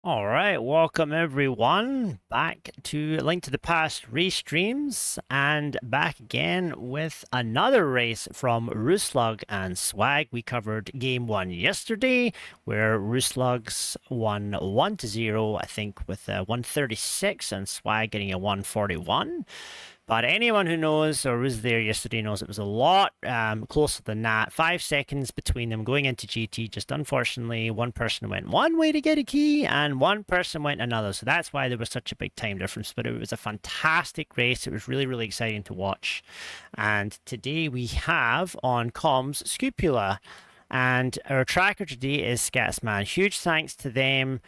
All right, welcome everyone back to Link to the Past race streams and back again with another race from Rooslug and Swag. We covered game one yesterday where Rooslugs won 1-0, I think, with a 136 and Swag getting a 141. But anyone who knows or was there yesterday knows it was a lot closer than that. 5 seconds between them going into GT. Just unfortunately, one person went one way to get a key and one person went another. So that's why there was such a big time difference. But it was a fantastic race. It was really, really exciting to watch. And today we have on comms Sk00pula. And our tracker today is Scatsman. Huge thanks to them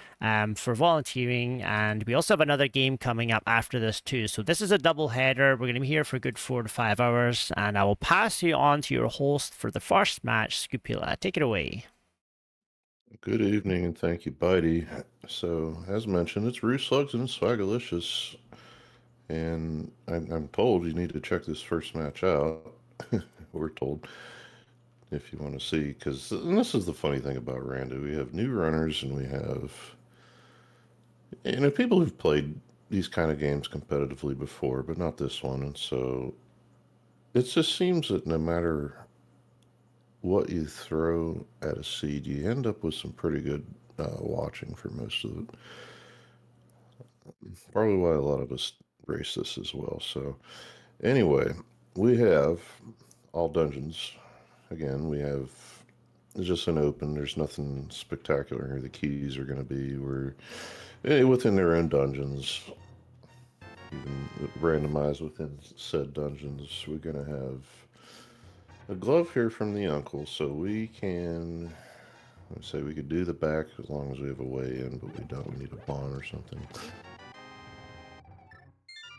for volunteering. And we also have another game coming up after this too. So this is a double header. We're going to be here for a good 4 to 5 hours. And I will pass you on to your host for the first match, Sk00pula. Take it away. Good evening and thank you, Bitey. So, as mentioned, it's Roos Slugs and Swagalicous, and I'm told you need to check this first match out. We're told if you want to see, because this is the funny thing about Rando. We have new runners and we have, people who've played these kind of games competitively before, but not this one. And so it just seems that no matter what you throw at a seed, you end up with some pretty good watching for most of it. Probably why a lot of us race this as well. So, anyway, we have all dungeons. Again, we have it's just an open. There's nothing spectacular here. The keys are going to be within their own dungeons, even randomized within said dungeons. We're going to have a glove here from the uncle, so we can. Let's say we could do the back as long as we have a way in, but we don't. We need a pawn or something.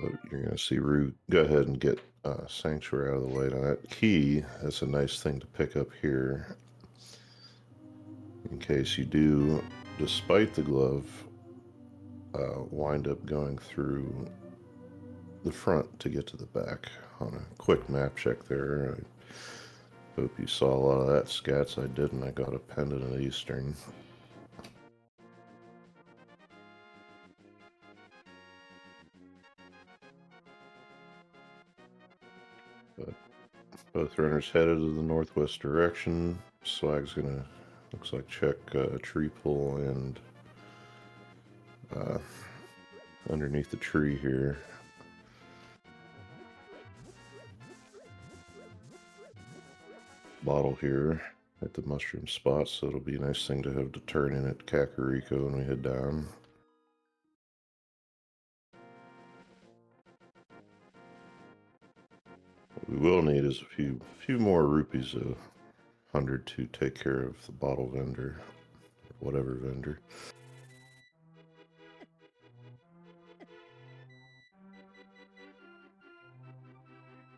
But you're going to see Rue go ahead and get Sanctuary out of the way. Now that key, that's a nice thing to pick up here in case you do, despite the glove, wind up going through the front to get to the back. On a quick map check there, I hope you saw a lot of that, Scats. I didn't. I got a pendant in Eastern. But both runners headed to the northwest direction. Swag's gonna, looks like, check tree pull and underneath the tree here. Bottle here at the mushroom spot, so it'll be a nice thing to have to turn in at Kakariko when we head down. What we will need is a few more rupees, 100 to take care of the bottle vendor, whatever vendor.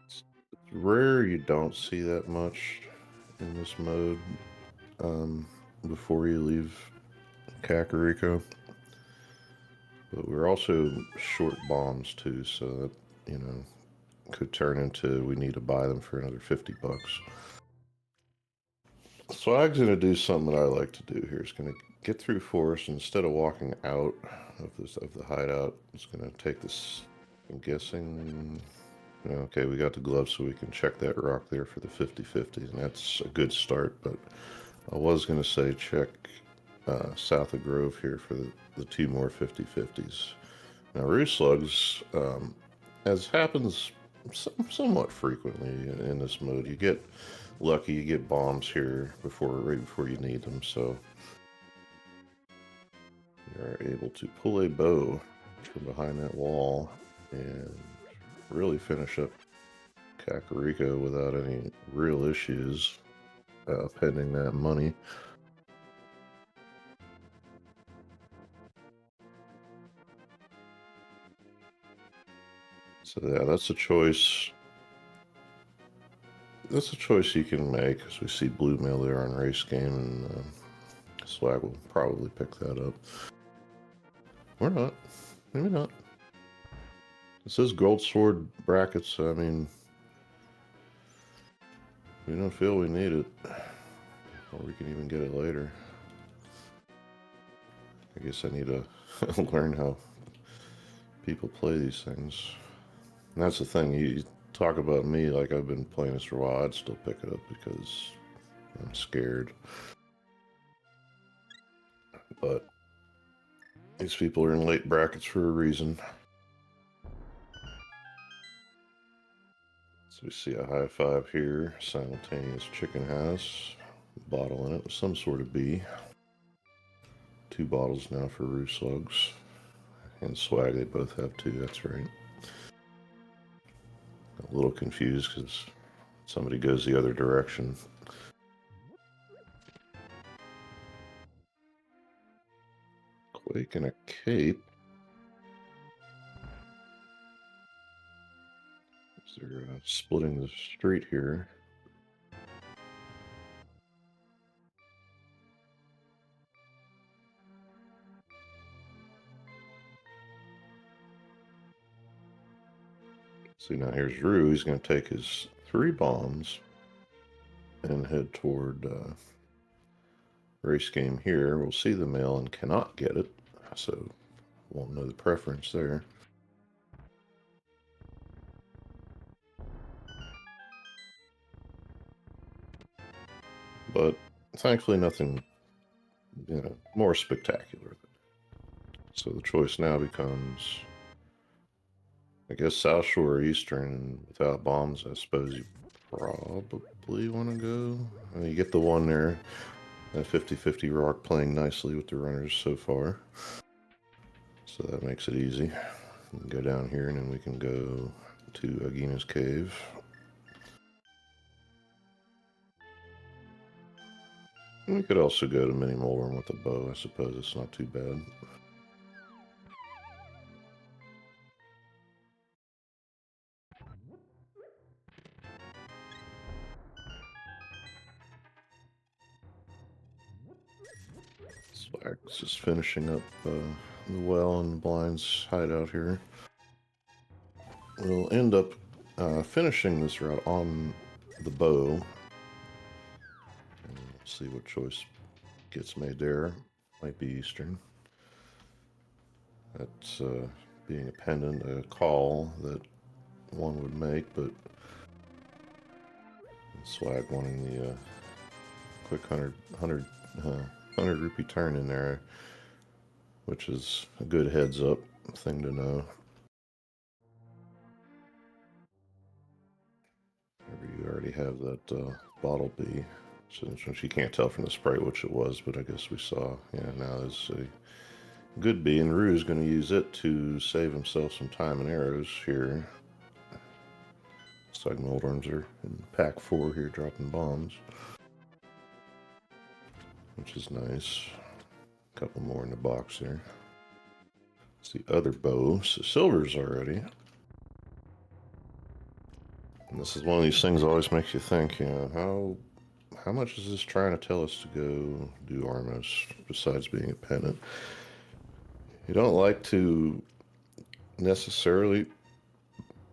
It's rare you don't see that much in this mode before you leave Kakariko. But we're also short bombs too, so that, could turn into we need to buy them for another 50 bucks. Swag's going to do something that I like to do here. It's going to get through forest instead of walking out of the hideout. It's going to take this, I'm guessing. Okay, we got the gloves so we can check that rock there for the 50-50s, and that's a good start. But I was going to say check south of Grove here for the two more 50-50s. Now, Roo Slugs, as happens somewhat frequently in this mode, you get lucky, you get bombs here right before you need them, so you're able to pull a bow from behind that wall and really finish up Kakariko without any real issues pending that money. So yeah, that's a choice. That's a choice you can make, as we see blue mail there on race game, and Swag will probably pick that up. Or not. Maybe not. It says gold sword brackets, so I mean, we don't feel we need it. Or we can even get it later. I guess I need to learn how people play these things. And that's the thing, you talk about me like I've been playing this for a while, I'd still pick it up because I'm scared. But these people are in late brackets for a reason. So we see a high five here, simultaneous chicken house, bottle in it with some sort of bee. 2 bottles now for Roos slugs. And swag, they both have 2, that's right. A little confused because somebody goes the other direction. Quake and a cape. So they're splitting the street here. See, now here's Rue. He's going to take his 3 bombs and head toward race game here. We'll see the mail and cannot get it, so won't know the preference there. But thankfully nothing, more spectacular. So the choice now becomes, I guess, South Shore or Eastern, and without bombs, I suppose you probably want to go. I mean, you get the one there, that 50-50 rock playing nicely with the runners so far. So that makes it easy. We can go down here and then we can go to Agina's Cave. And we could also go to Mini Mulworm with a bow. I suppose it's not too bad. Swag's just finishing up the well and Blind's hideout here. We'll end up finishing this route on the bow. And we'll see what choice gets made there. Might be Eastern. That's being a pendant, a call that one would make, but Swag wanting the quick 100 rupee turn in there, which is a good heads up thing to know. Maybe you already have that bottle bee, since you can't tell from the sprite which it was, but I guess we saw. Yeah, now there's a good bee, and Rue's going to use it to save himself some time and arrows here. Old arms are in pack 4 here, dropping bombs, which is nice. A couple more in the box there. It's the other bow. So silver's already. And this is one of these things that always makes you think, how much is this trying to tell us to go do Armos besides being a pennant? You don't like to necessarily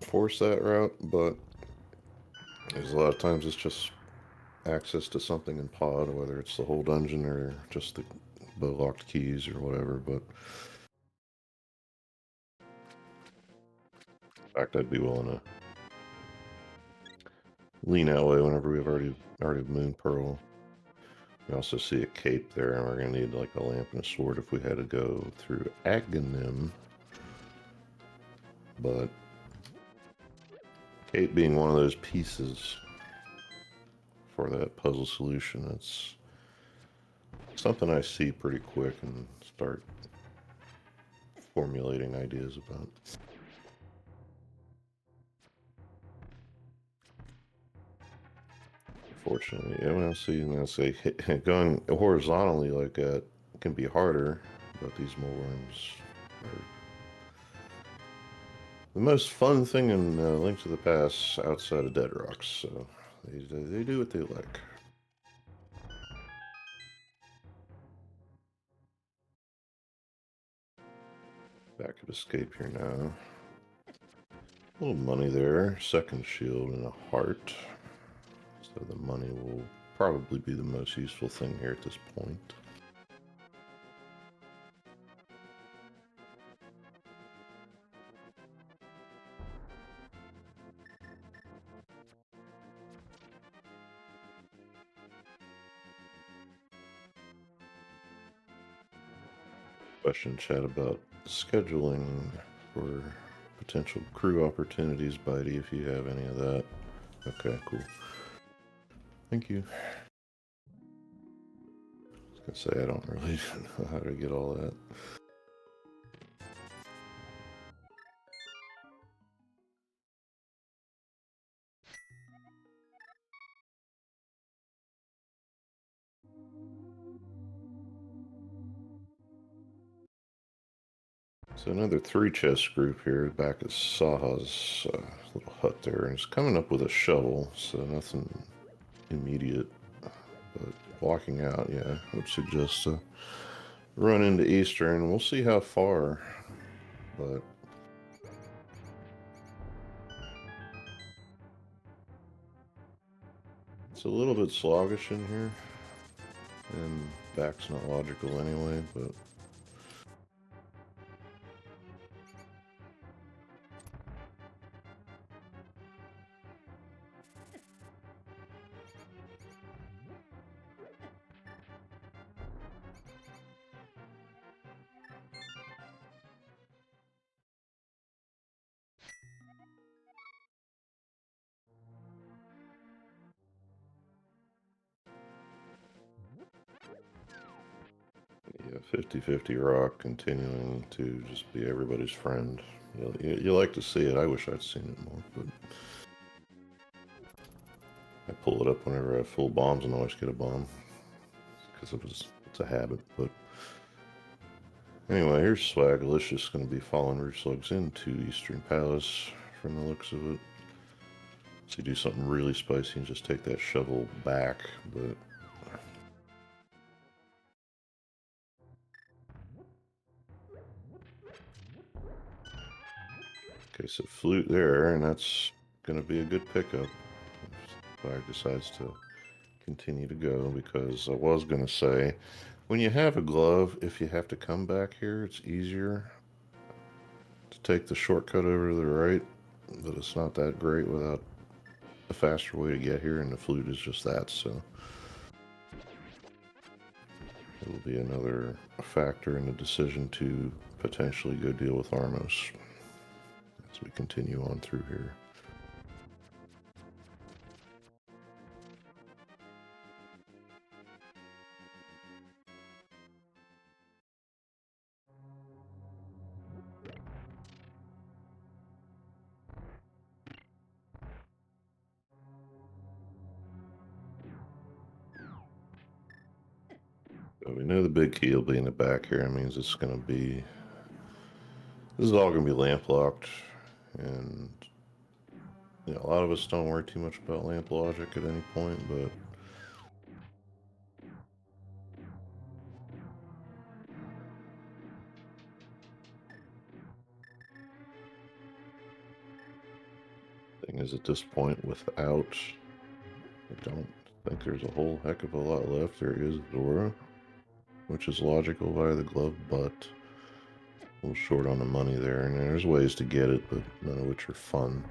force that route, but there's a lot of times it's just access to something in pod, whether it's the whole dungeon or just the bow locked keys or whatever. But in fact, I'd be willing to lean that way whenever we've already Moon Pearl. We also see a cape there, and we're gonna need like a lamp and a sword if we had to go through Aghanim. But cape being one of those pieces for that puzzle solution, it's something I see pretty quick and start formulating ideas about. Fortunately, yeah, when I say going horizontally like that can be harder, but these mulworms are the most fun thing in Link to the Past outside of Dead Rocks, so they do what they like. Back of escape here now. A little money there, second shield and a heart. So the money will probably be the most useful thing here at this point. Question chat about scheduling for potential crew opportunities, Bitey, if you have any of that. Okay, cool. Thank you. I was gonna say I don't really know how to get all that. So another 3-chest group here back at Saha's little hut there, and it's coming up with a shovel, so nothing immediate. But walking out, yeah, I would suggest to run into Eastern. We'll see how far, but it's a little bit sluggish in here, and back's not logical anyway, but yeah, 50-50 rock continuing to just be everybody's friend. You like to see it. I wish I'd seen it more, but I pull it up whenever I have full bombs and always get a bomb because it's a habit. But anyway, here's Swagalicous going to be following Roos into Eastern Palace from the looks of it. So you do something really spicy and just take that shovel back, but okay, so flute there, and that's going to be a good pickup if Swag decides to continue to go, because I was going to say, when you have a glove, if you have to come back here, it's easier to take the shortcut over to the right, but it's not that great without a faster way to get here, and the flute is just that, so it will be another factor in the decision to potentially go deal with Armos as we continue on through here. So we know the big key will be in the back here. That means it's going to be, this is all going to be lamp locked, and you know, a lot of us don't worry too much about lamp logic at any point, but thing is, at this point, without, I don't think there's a whole heck of a lot left. There is Zora, which is logical via the glove, but a little short on the money there, and there's ways to get it, but none of which are fun.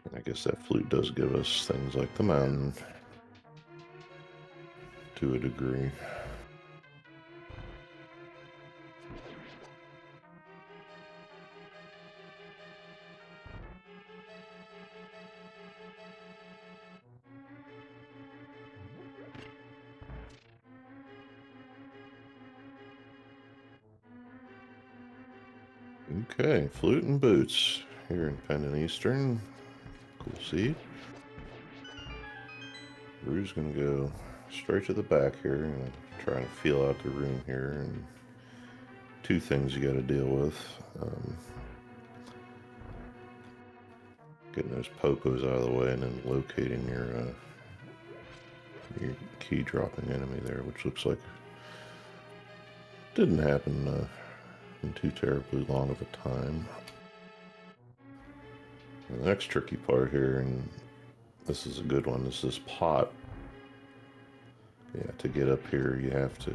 And I guess that flute does give us things like the mountain to a degree. Okay, flute and boots here in Pendant Eastern. Cool seed. Roo's gonna go straight to the back here and trying to feel out the room here. And two things you got to deal with: getting those popos out of the way, and then locating your key dropping enemy there, which looks like didn't happen in too terribly long of a time. And the next tricky part here, and this is a good one, is this pot. Yeah, to get up here,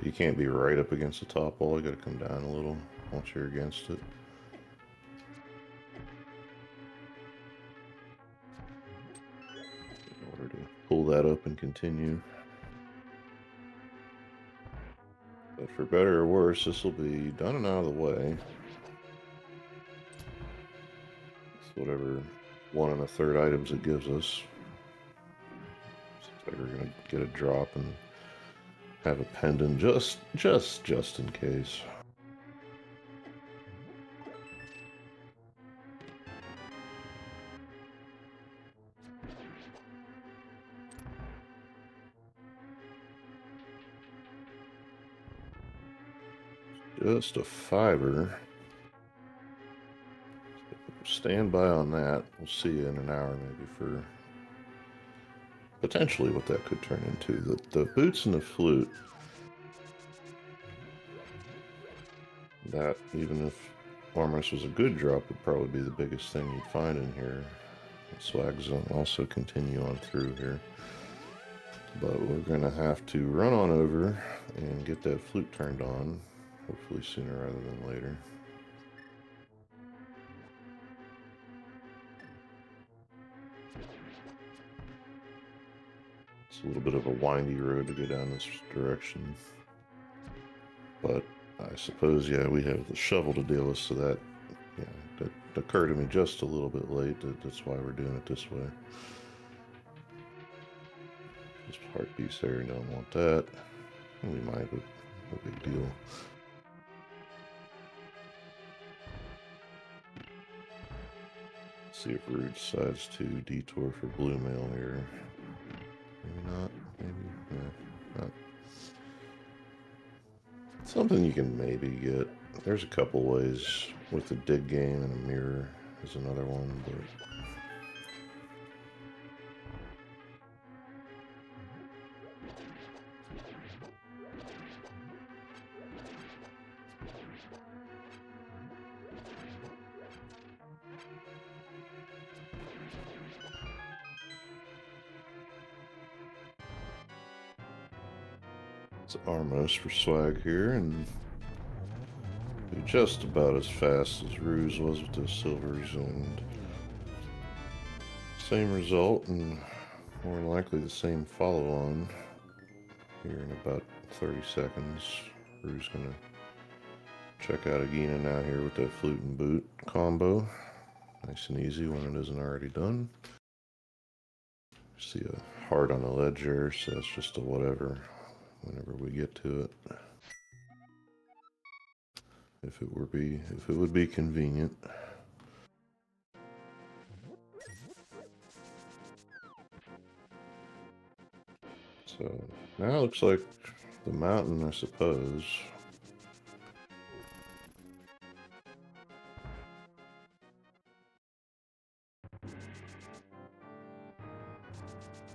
you can't be right up against the top wall. You got to come down a little once you're against it. In order to pull that up and continue. But for better or worse, this will be done and out of the way. It's whatever 1 1/3 items it gives us. Looks like we're gonna get a drop and have a pendant just in case. Just a fiver. Stand by on that. We'll see you in an hour maybe for potentially what that could turn into. The boots and the flute. That, even if Armorous was a good drop, would probably be the biggest thing you'd find in here. Swags also continue on through here. But we're going to have to run on over and get that flute turned on. Hopefully sooner rather than later. It's a little bit of a windy road to go down this direction. But I suppose, yeah, we have the shovel to deal with, so that, yeah, that occurred to me just a little bit late. That's why we're doing it this way. This heart piece there, don't want that. We might, but no big deal. See if Roos decides to detour for blue mail here. Maybe not. Maybe. Yeah. Not. Something you can maybe get. There's a couple ways with the dig game, and a mirror is another one, but. It's Armos for swag here, and be just about as fast as Roos was with those silvers, and same result, and more than likely the same follow-on here in about 30 seconds. Roos gonna check out Agina now here with that flute and boot combo. Nice and easy when it isn't already done. See a heart on the ledge there, so that's just a whatever whenever we get to it. If it would be convenient. So now it looks like the mountain, I suppose.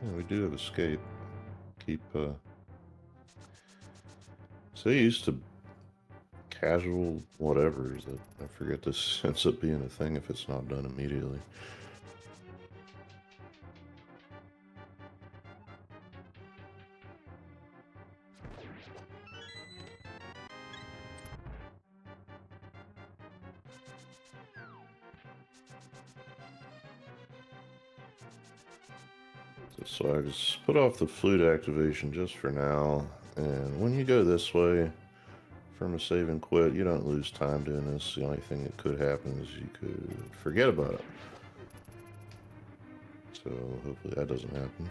Yeah, we do have escape. Keep so used to casual whatevers that I forget this ends up being a thing if it's not done immediately. So I just put off the flute activation just for now, and when you go this way from a save and quit, you don't lose time doing this. The only thing that could happen is you could forget about it. So hopefully that doesn't happen.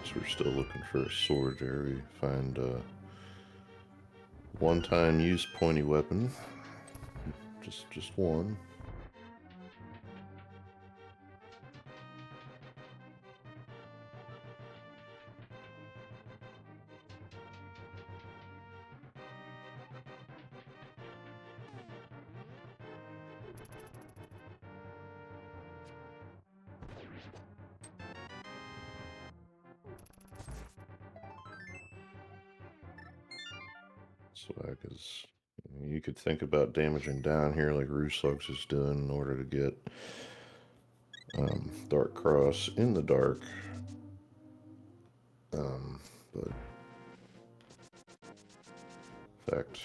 So we're still looking for a sword there. We find one-time use pointy weapon. Just one. Swag is. You could think about damaging down here like Roos is doing in order to get Dark Cross in the dark. But in fact,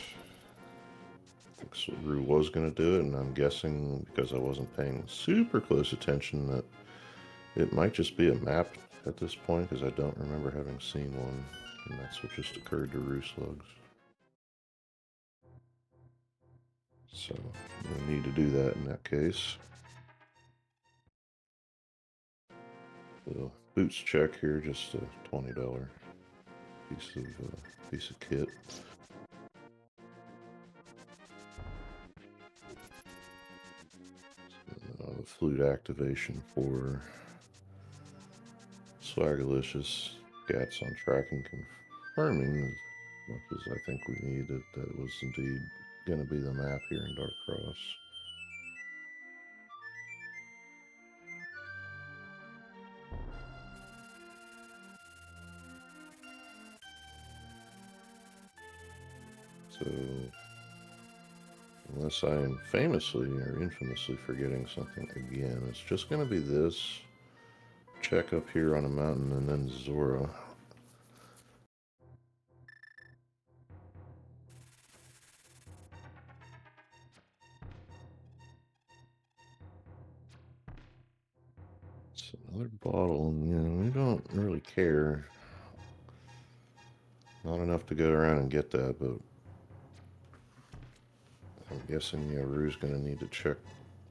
Rue was going to do it, and I'm guessing because I wasn't paying super close attention that it might just be a map at this point, because I don't remember having seen one, and that's what just occurred to Roo slugs. So we'll need to do that in that case. The boots check here, just a $20 piece of kit. The flute activation for Swagalicous. Gats on track and confirming as much as I think we needed that it was indeed going to be the map here in Dark Cross. So, unless I am famously or infamously forgetting something again, it's just going to be this check up here on a mountain and then Zora. It's another bottle, and you know, we don't really care. Not enough to go around and get that, but I'm guessing Rue's going to need to check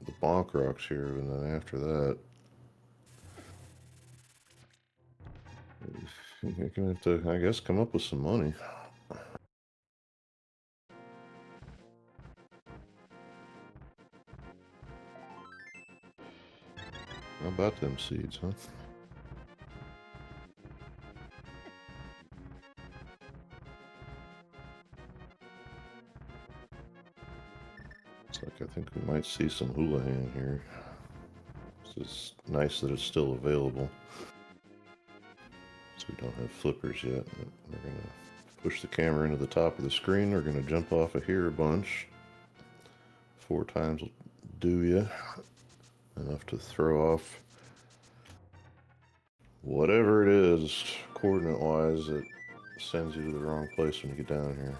the bonk rocks here, and then after that, you're going to have to, I guess, come up with some money. How about them seeds, huh? Looks like I think we might see some hula hand here. This is nice that it's still available. So we don't have flippers yet. We're going to push the camera into the top of the screen. We're going to jump off of here a bunch. 4 times will do ya. Enough to throw off whatever it is, coordinate-wise, that sends you to the wrong place when you get down here.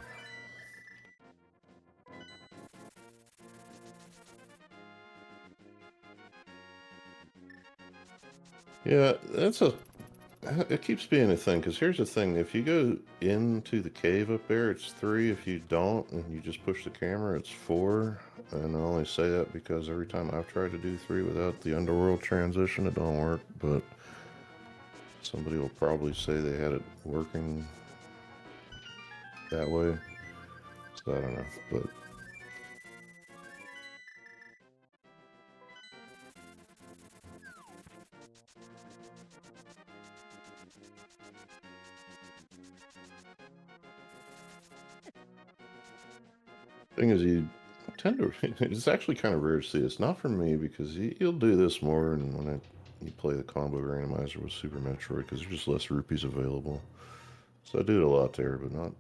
Yeah, it keeps being a thing, because here's the thing. If you go into the cave up there, it's 3. If you don't, and you just push the camera, it's 4. And I only say that because every time I've tried to do 3 without the underworld transition, it don't work. But somebody will probably say they had it working that way. So I don't know, but... thing is, you tend to... It's actually kind of rare to see. It's not for me, because you'll do this more and when you play the combo randomizer with Super Metroid, because there's just less rupees available. So I do it a lot there, but not...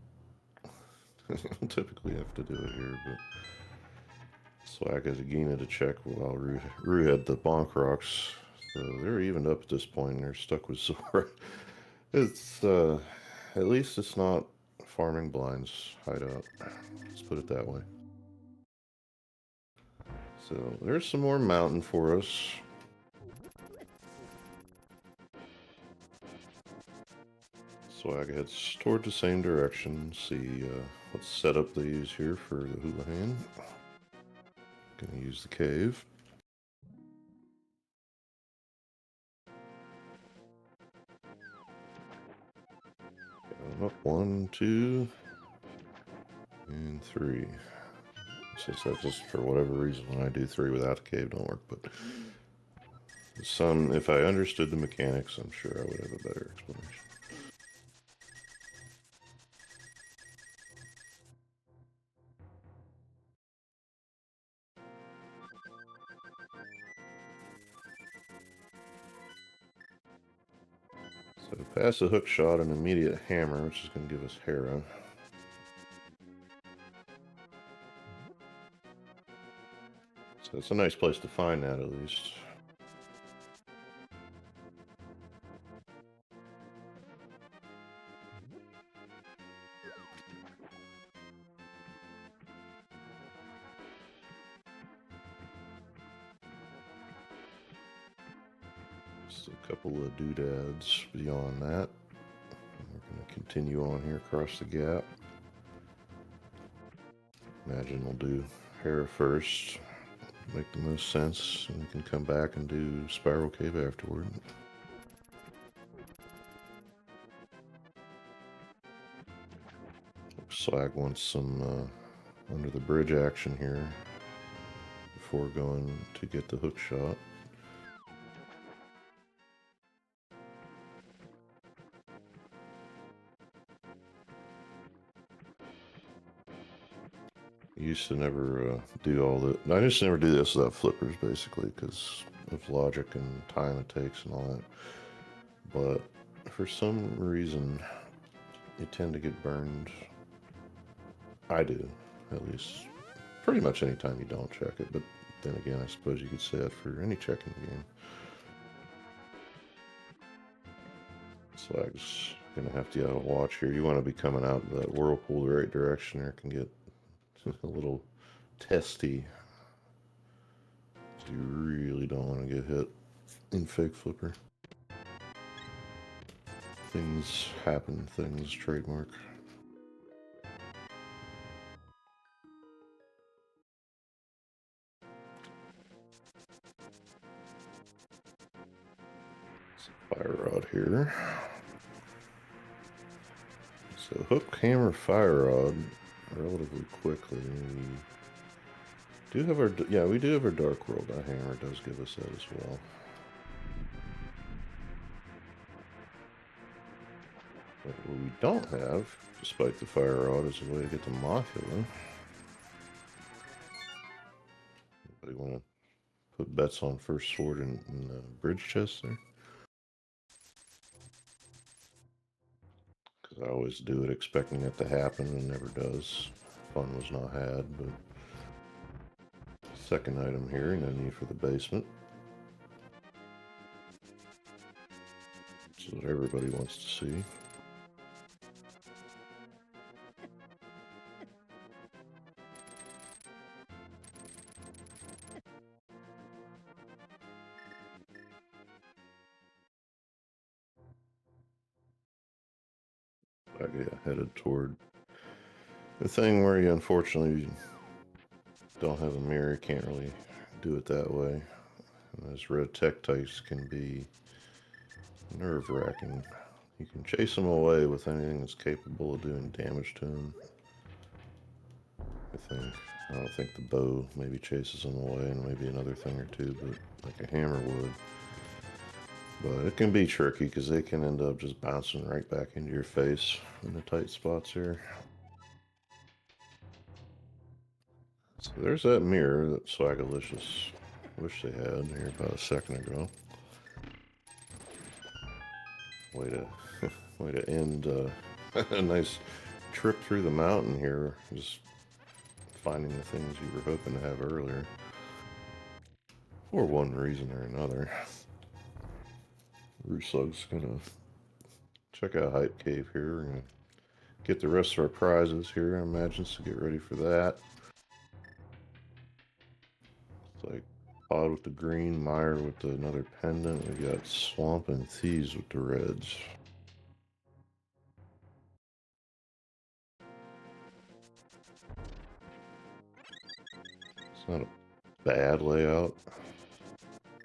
I don't typically have to do it here, but... Swag has Agina to check while Rue had the bonk rocks. So they're evened up at this point, and they're stuck with Zora. It's, at least it's not farming blinds hideout. Let's put it that way. So there's some more mountain for us. Swag heads toward the same direction. See what setup they use here for the hula hand. Gonna use the cave. Up 1, 2, and 3. It's just that just for whatever reason when I do 3 without a cave don't work, but if I understood the mechanics, I'm sure I would have a better explanation. So pass a hook shot and immediate hammer, which is going to give us Hera. So it's a nice place to find that, at least. Just a couple of doodads beyond that. We're going to continue on here across the gap. Imagine we'll do hair first, make the most sense, and we can come back and do Spiral Cave afterward. Slag wants some under the bridge action here before going to get the hook shot. I used to never do all the... I just never do this without flippers, basically, because of logic and time it takes and all that. But for some reason, you tend to get burned. I do, at least. Pretty much any time you don't check it, but then again, I suppose you could say that for any check in the game. Slag's gonna have to get out of watch here. You want to be coming out of that whirlpool the right direction, or it can get a little testy. You really don't want to get hit in fake flipper. Things happen, things trademark. Fire rod here. So hook, hammer, fire rod relatively quickly. We do have our, yeah, we do have our Dark World. That hammer does give us that as well. But what we don't have, despite the fire rod, is a way to get the Mothula. Anybody want to put bets on first sword in the bridge chest there? Because I always do it expecting it to happen and it never does. Fun was not had, but second item here, no need for the basement. That's what everybody wants to see. Yeah, headed toward the thing where you unfortunately don't have a mirror, you can't really do it that way. And those red tektites can be nerve-wracking. You can chase them away with anything that's capable of doing damage to them. I don't think the bow maybe chases them away, and maybe another thing or two, but like a hammer would. But it can be tricky because they can end up just bouncing right back into your face in the tight spots here. So there's that mirror that Swagalicous wish they had here about a second ago. Way to end a nice trip through the mountain here, just finding the things you were hoping to have earlier. For one reason or another. Roos gonna check out Hype Cave here. We're gonna get the rest of our prizes here, I imagine, so get ready for that. It's like Pod with the green, Meyer with another pendant. We got Swamp and Thieves with the reds. It's not a bad layout.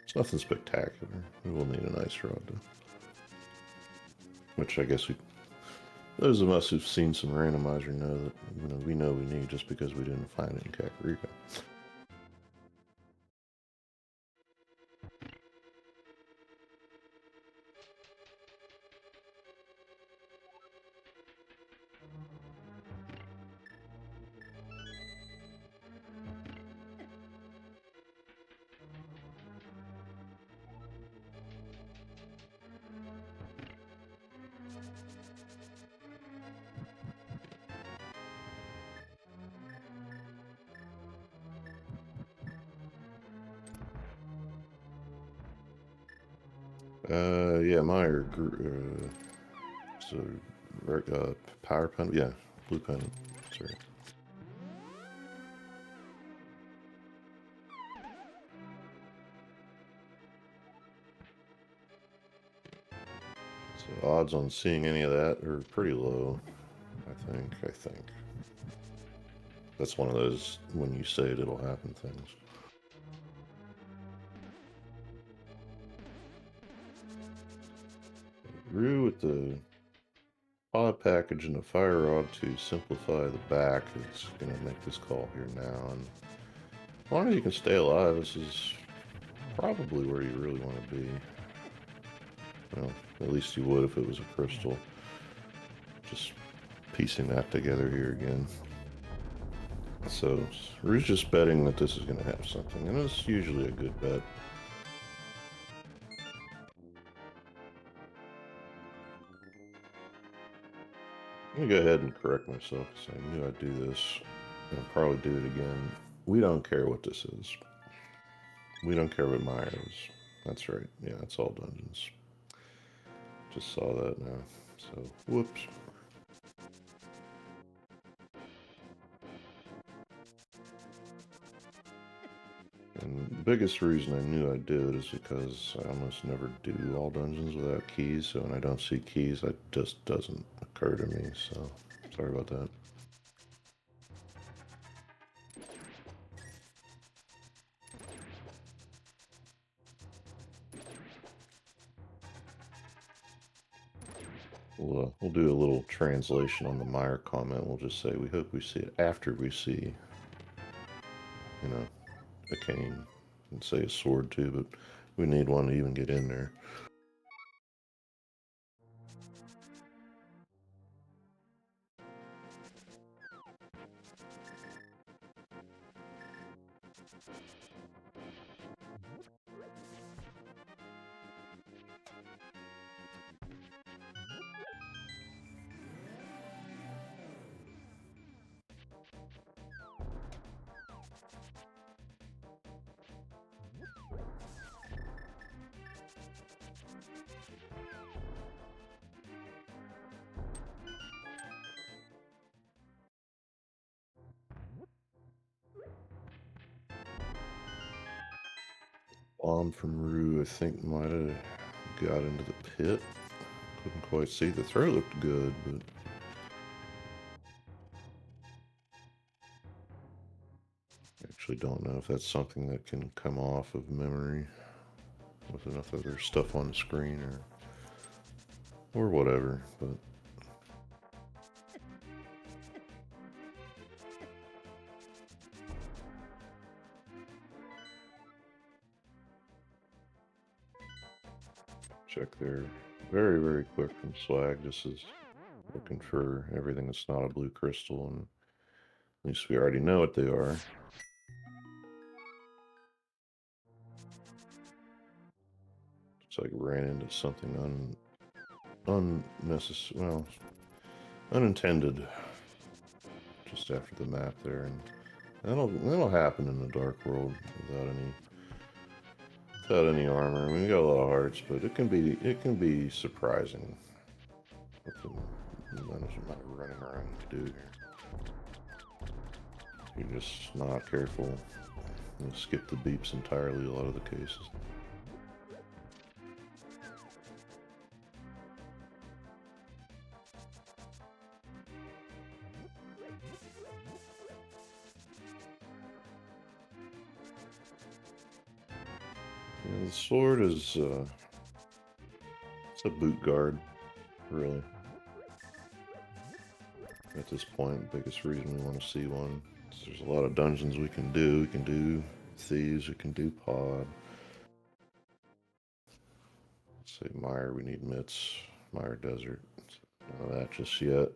It's nothing spectacular. We will need a nice rod though. Which I guess those of us who've seen some randomizer know that we know we need just because we didn't find it in Kakariko. Yeah, Meyer, so, power pen, yeah, blue pen, sorry. So odds on seeing any of that are pretty low, I think. That's one of those, when you say it, it'll happen things. Rue with the pod package and the fire rod to simplify the back is going to make this call here now. And as long as you can stay alive, this is probably where you really want to be. Well, at least you would if it was a crystal. Just piecing that together here again. So Rue's just betting that this is going to have something, and it's usually a good bet. I'm going to go ahead and correct myself because I knew I'd do this. I'll probably do it again. We don't care what this is. We don't care what Meyer is. That's right. Yeah, it's all dungeons. Just saw that now. So, whoops. And the biggest reason I knew I'd do it is because I almost never do all dungeons without keys. So when I don't see keys, that just doesn't occur to me. So, sorry about that. We'll do a little translation on the Meyer comment. We'll just say we hope we see it after we see, you know, a cane, and say a sword too, but we need one to even get in there. Bomb from Rue, I think, might have got into the pit. Couldn't quite see. The throw looked good, but actually don't know if that's something that can come off of memory with enough other stuff on the screen or whatever, but check there. Very, very quick from Swag. This is looking for everything that's not a blue crystal, and at least we already know what they are. It's like ran into something unnecessary, well, unintended just after the map there, and that'll happen in the Dark World without any armor. I mean, we got a lot of hearts, but it can be surprising what the management running around to do here. You're just not careful. You'll skip the beeps entirely a lot of the cases. Yeah, the sword is it's a boot guard, really. At this point, biggest reason we want to see one is there's a lot of dungeons we can do. We can do thieves, we can do pod. Let's say Mire, we need mitts. Mire Desert. None of that just yet.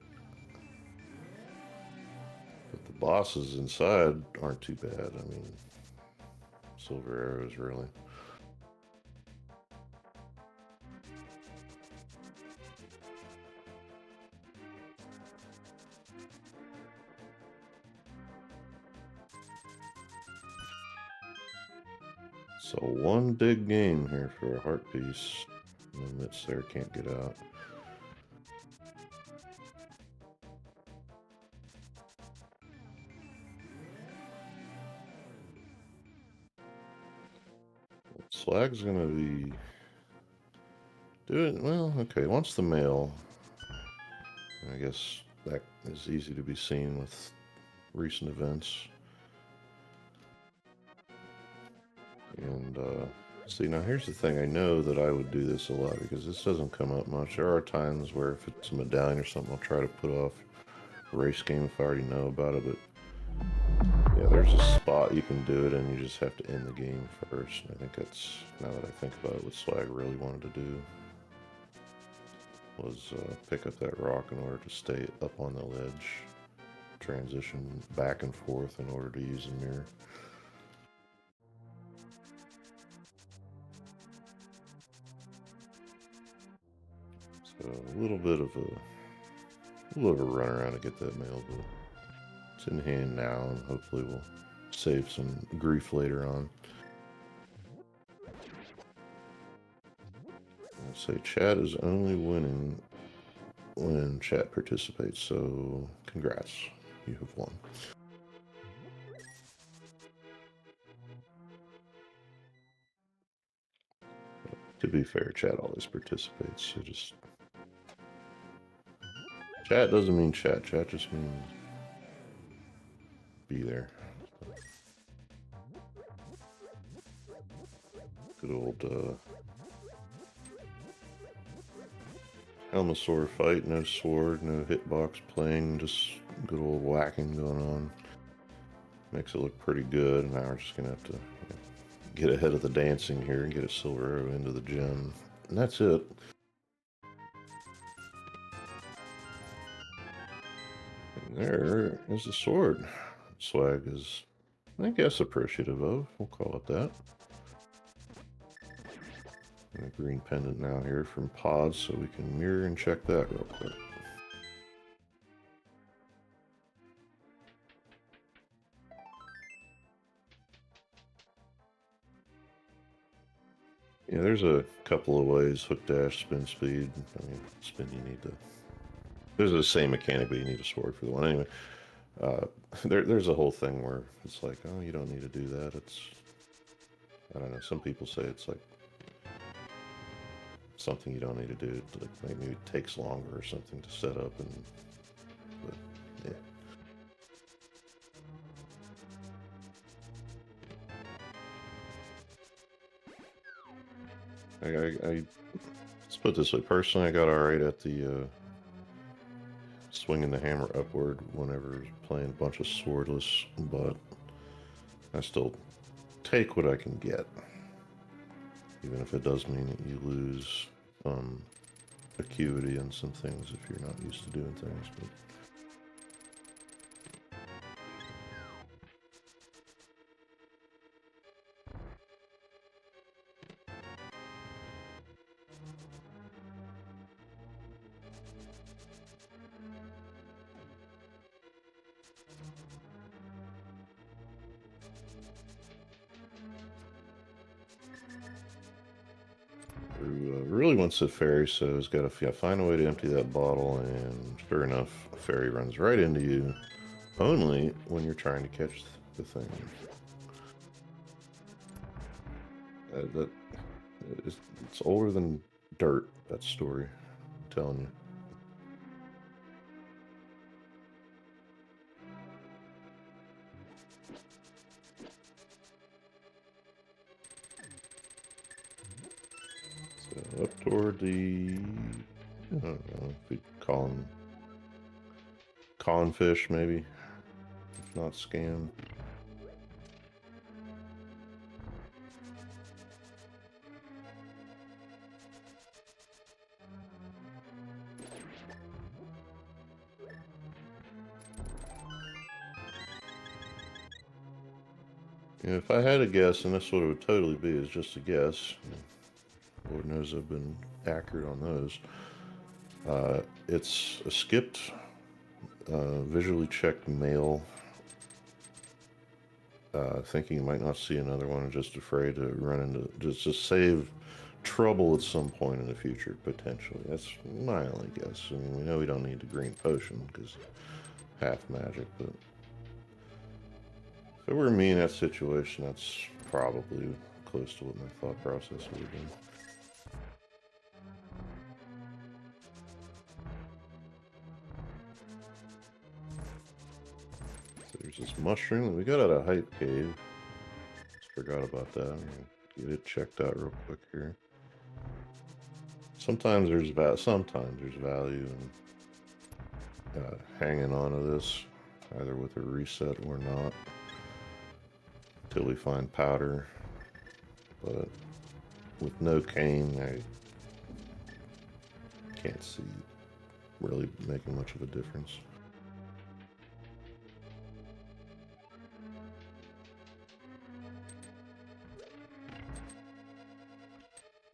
But the bosses inside aren't too bad. I mean, silver arrows, really. So one big game here for a heart piece. And the mitts there can't get out. Slag's gonna be Do it. Well, okay. Once the mail, I guess that is easy to be seen with recent events. And see, now here's the thing. I know that I would do this a lot because this doesn't come up much. There are times where if it's a medallion or something, I'll try to put off a race game if I already know about it. But yeah, there's a spot you can do it, and you just have to end the game first. And I think that's, now that I think about it, what Swag really wanted to do was pick up that rock in order to stay up on the ledge, transition back and forth in order to use the mirror. So a little bit of a run around to get that mail, but it's in hand now, and hopefully we'll save some grief later on. I'll say chat is only winning when chat participates, so congrats, you have won. To be fair, chat always participates, so just... Chat doesn't mean chat, chat just means be there. Good old Helmosaur fight, no sword, no hitbox playing, just good old whacking going on. Makes it look pretty good. Now we're just gonna have to get ahead of the dancing here and get a silver arrow into the gym. And that's it. And there is the sword. Swag is, I guess, appreciative of. We'll call it that. And a green pendant now here from Pods, so we can mirror and check that real quick. Yeah, there's a couple of ways. Hook dash, spin speed. I mean, spin you need to... There's the same mechanic, but you need a sword for the one. Anyway, there's a whole thing where it's like, oh, you don't need to do that. It's... I don't know. Some people say it's like something you don't need to do. Like maybe it takes longer or something to set up, and... But, yeah. Let's put it this way. Personally, I got alright at the swinging the hammer upward whenever playing a bunch of swordless, but I still take what I can get, even if it does mean that you lose acuity and some things if you're not used to doing things. But really wants a fairy, so he's got to find a way to empty that bottle, and sure enough, a fairy runs right into you, only when you're trying to catch the thing. It's older than dirt, that story, I'm telling you. So up toward the, I don't know if we'd call them confish, maybe, if not scam. If I had a guess, and this what it would totally be, is just a guess. Lord knows I've been accurate on those. It's a skipped, visually checked mail. Thinking you might not see another one, and just afraid to run into, just to save trouble at some point in the future, potentially. That's my only guess. I mean, we know we don't need the green potion, because half magic, but if it were me in that situation, that's probably close to what my thought process would have been. this mushroom that we got out of Hype Cave. Just forgot about that. I'm gonna get it checked out real quick here. Sometimes there's value in hanging on to this, either with a reset or not, until we find powder. But with no cane, I can't see really making much of a difference.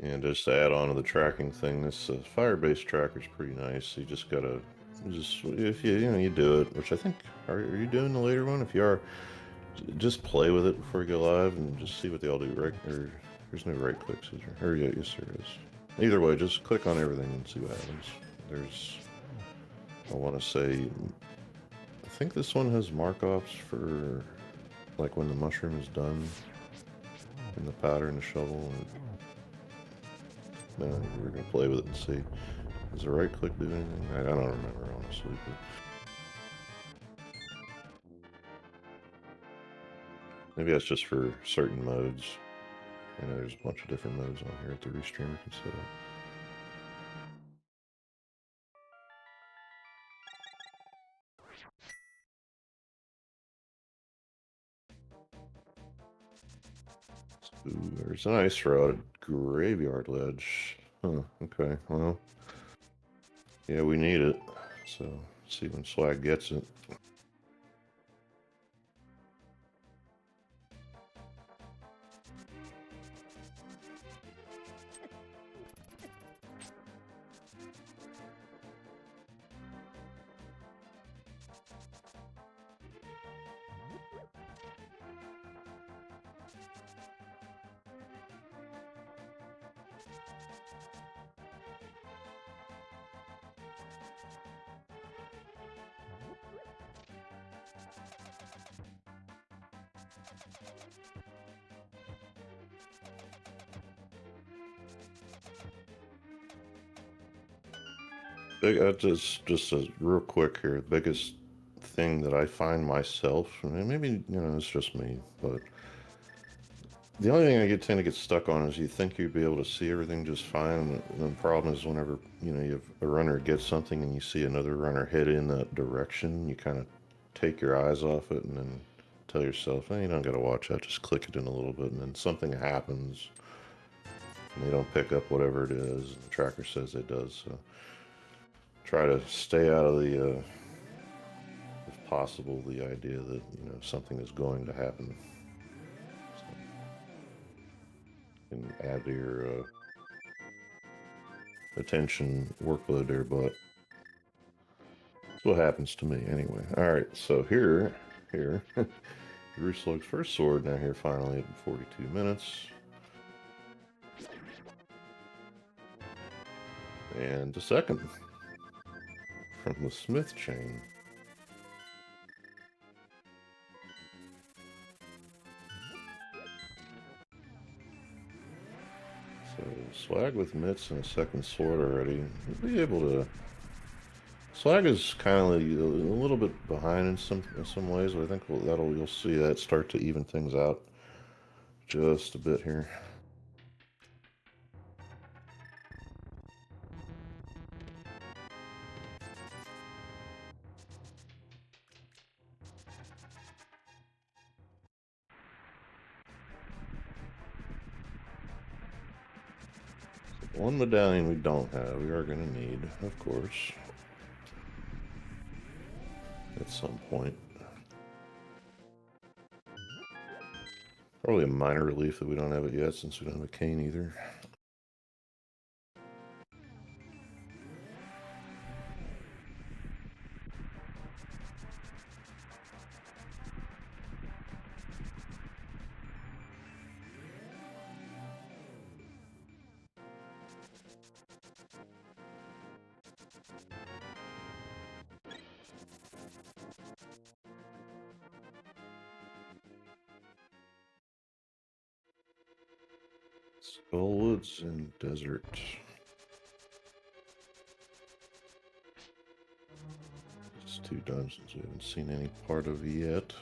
And just to add on to the tracking thing, this fire-based tracker is pretty nice. You just gotta, if you do it, which I think, are you doing the later one? If you are, just play with it before you go live and just see what they all do. Right? Or there's no right clicks, is there? Or yeah, yes there is. Either way, just click on everything and see what happens. There's, I want to say, I think this one has mark-offs for, like when the mushroom is done, and the powder and the shovel. No, we're gonna play with it and see. Does the right click do anything? I don't remember, honestly. But maybe that's just for certain modes. I know there's a bunch of different modes on here that the restreamer can set up. Ooh, there's an ice rod graveyard ledge. Huh, okay, well. Yeah, we need it. So, see when Swag gets it. Just a real quick here. The biggest thing that I find myself, and maybe it's just me, but the only thing I tend to get stuck on is you think you'd be able to see everything just fine. And the problem is whenever you have a runner get something and you see another runner head in that direction, you kind of take your eyes off it and then tell yourself, "Hey, you don't got to watch that. Just click it in a little bit," and then something happens, and they don't pick up whatever it is, and the tracker says it does. So try to stay out of the, if possible, the idea that something is going to happen. So, and add to your attention workload there, but that's what happens to me anyway. All right, so here, Roos Slug's first sword now here finally at 42 minutes. And the second from the Smith chain. So Swag with mitts and a second sword already. We'll be able to. Swag is kind of a little bit behind in some ways, but I think you'll see that start to even things out just a bit here. One medallion we don't have, we are going to need, of course, at some point. Probably a minor relief that we don't have it yet, since we don't have a cane either. Skullwoods and desert. Just two dungeons we haven't seen any part of yet.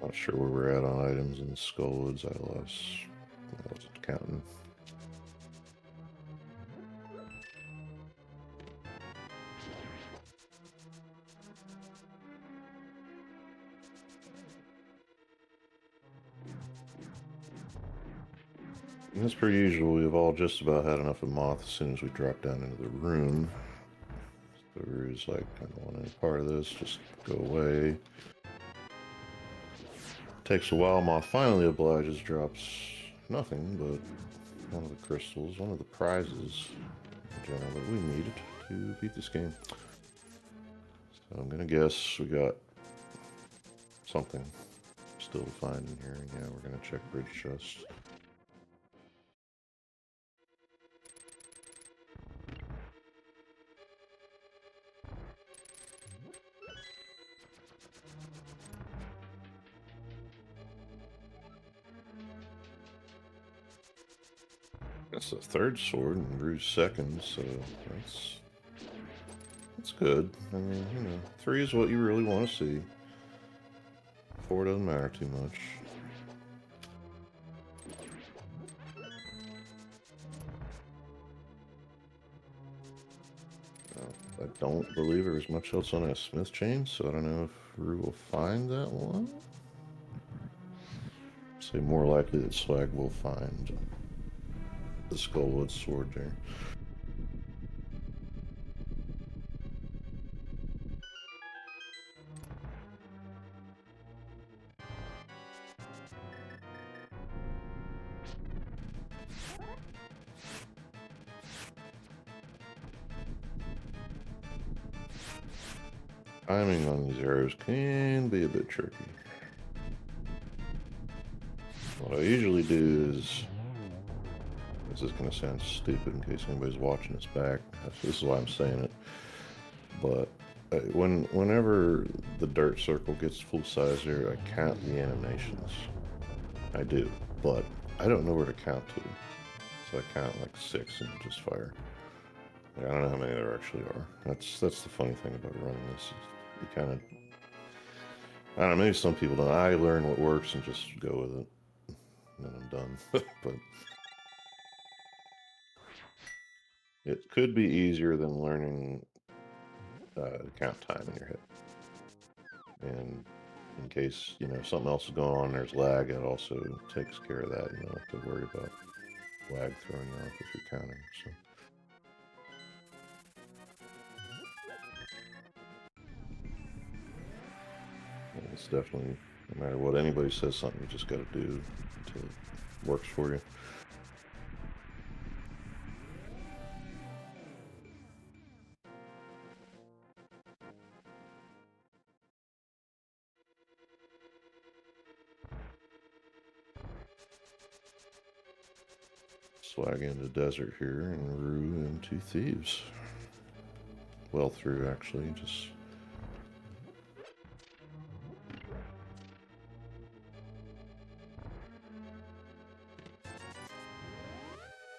Not sure where we're at on items in Skullwoods. I wasn't counting. And as per usual, we've all just about had enough of Moth as soon as we drop down into the room. So Roos like, I don't want any part of this, just go away. Takes a while. Moth finally obliges, drops nothing but one of the crystals, one of the prizes in general that we needed to beat this game. So I'm gonna guess we got something still to find in here. Yeah, we're gonna check bridge chest. That's the third sword and Roos second, so that's good. I mean, you know, 3 is what you really want to see. 4 doesn't matter too much. I don't believe there was much else on a smith chain, so I don't know if Rue will find that one. Say more likely that Swag will find the Skullwood sword there. Timing on these arrows can be a bit tricky. What I usually do is, this is going to sound stupid in case anybody's watching this back. This is why I'm saying it. But whenever the dirt circle gets full size here, I count the animations. I do, but I don't know where to count to. So I count like 6 and just fire. Like, I don't know how many there actually are. That's the funny thing about running this. You kind of, I don't know, maybe some people don't. I learn what works and just go with it. And then I'm done. But it could be easier than learning count time in your head. And in case, you know, something else is going on, there's lag, it also takes care of that. You don't have to worry about lag throwing you off if you're counting. So. And it's definitely, no matter what anybody says, something you just got to do until it works for you. Swag into desert here and Rue into thieves. Well through, actually, just...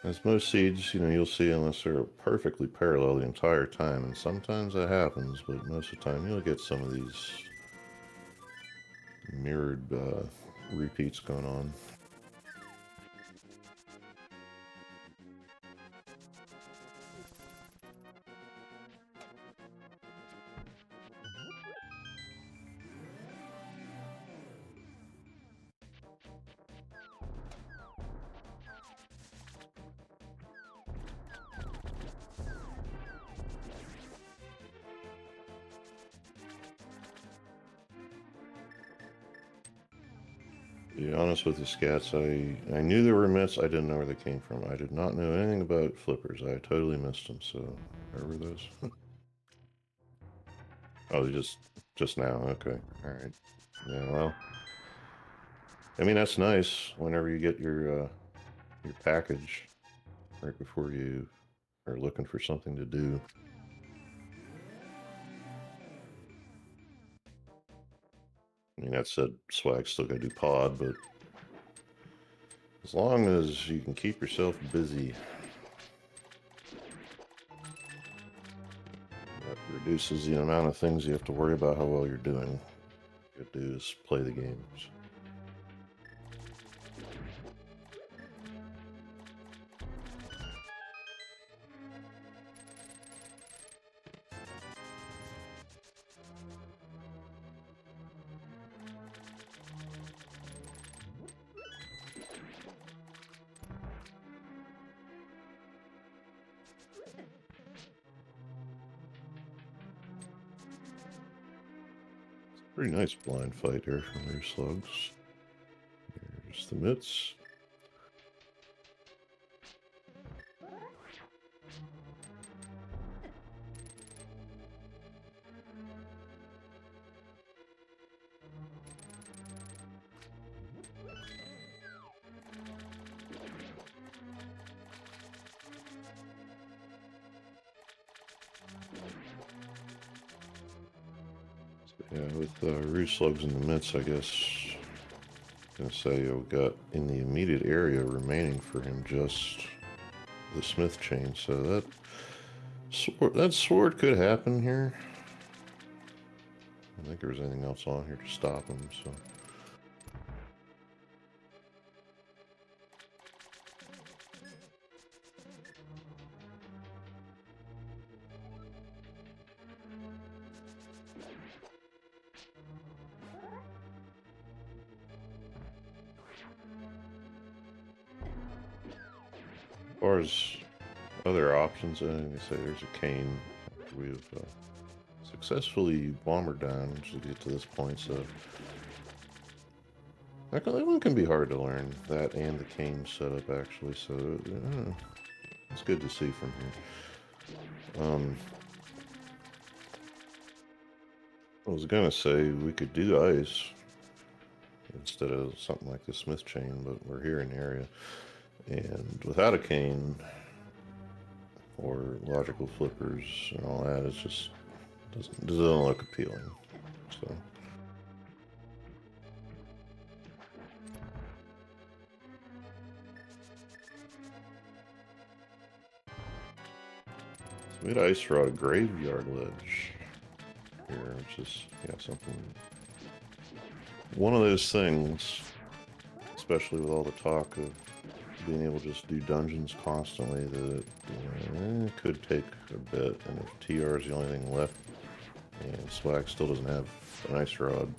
As most seeds, you know, you'll see unless they're perfectly parallel the entire time, and sometimes that happens, but most of the time you'll get some of these mirrored repeats going on. To be honest with you, Scats, I knew there were myths, I didn't know where they came from. I did not know anything about flippers. I totally missed them, so where were those? Oh, just now, okay, alright. Yeah, well, I mean, that's nice whenever you get your package right before you are looking for something to do. I mean, that said, Swag's still gotta do pod, but as long as you can keep yourself busy, that reduces the amount of things you have to worry about how well you're doing. could do is play the games. Pretty nice blind fight there from Roos slugs. There's the mitts. Yeah, with Roos slugs in the mitts, I guess I'm gonna say we got in the immediate area remaining for him just the smith chain. So that sword could happen here. I don't think there was anything else on here to stop him. So. As far as other options, I say there's a cane. We've successfully bombered down to get to this point, so that one can be hard to learn. That and the cane setup, actually. So it's good to see from here. I was gonna say we could do ice instead of something like the smith chain, but we're here in the area. And without a cane or logical flippers and all that, it's just doesn't look appealing. So we had ice rod graveyard ledge here, which is something. One of those things, especially with all the talk of being able to just do dungeons constantly, that it could take a bit. And if TR is the only thing left, and Swag still doesn't have an ice rod,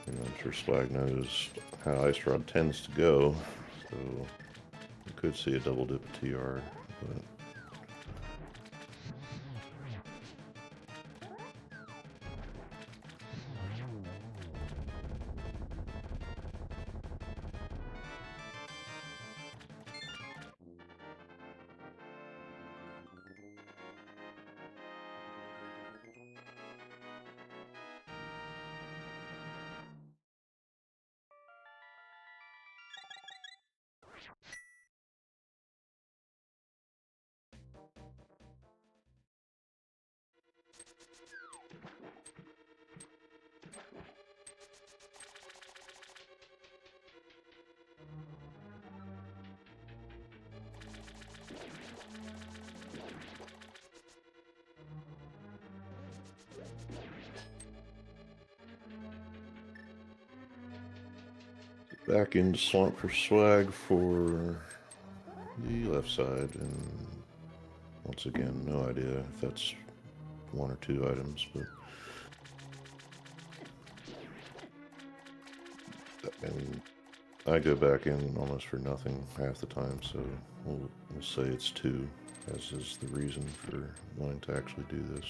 I'm sure Swag knows how ice rod tends to go, so you could see a double dip of TR. But back into Swamp for Swag for the left side, and once again, no idea if that's one or two items, but I go back in almost for nothing half the time, so we'll say it's two, as is the reason for wanting to actually do this.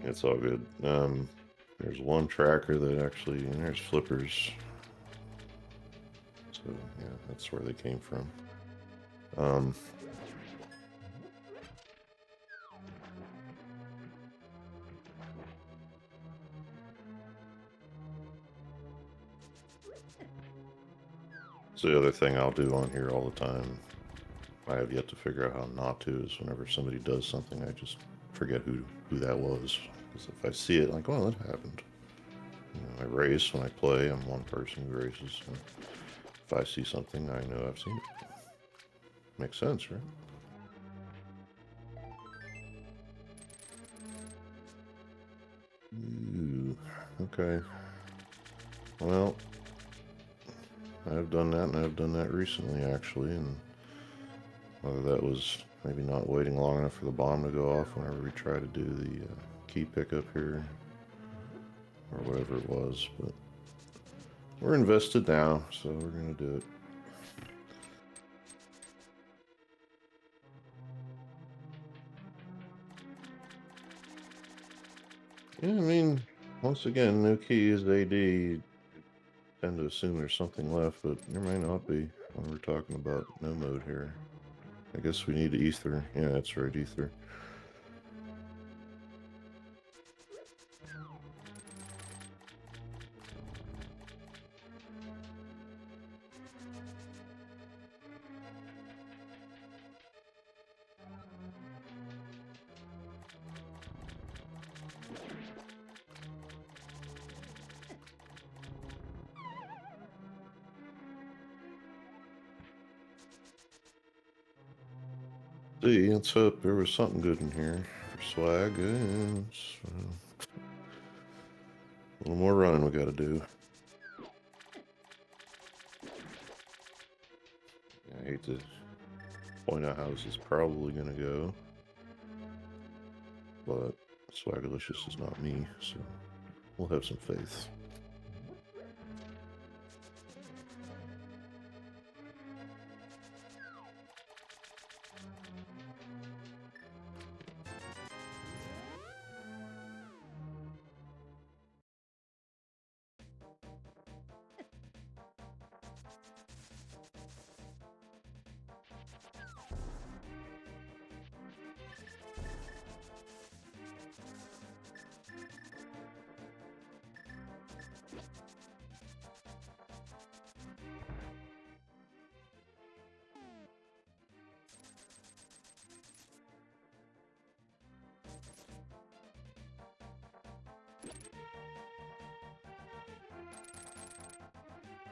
It's all good. There's one tracker that actually, and there's flippers. So yeah, that's where they came from. So the other thing I'll do on here all the time, I have yet to figure out how not to, is whenever somebody does something, I just forget who that was. Because if I see it, like, oh, that happened. I race when I play. I'm one person who races. So If I see something, I know I've seen it. Makes sense, right? Ooh, okay. Well, I've done that, and I've done that recently, actually, and whether that was maybe not waiting long enough for the bomb to go off whenever we try to do the key pickup here, or whatever it was, but we're invested now, so we're going to do it. Yeah, I mean, once again, no key is AD. You tend to assume there's something left, but there may not be when we're talking about no mode here. I guess we need ether. Yeah, that's right, ether. See, let's hope there was something good in here for swag. A little more running we got to do. I hate to point out how this is probably going to go, but Swagalicous is not me, so we'll have some faith.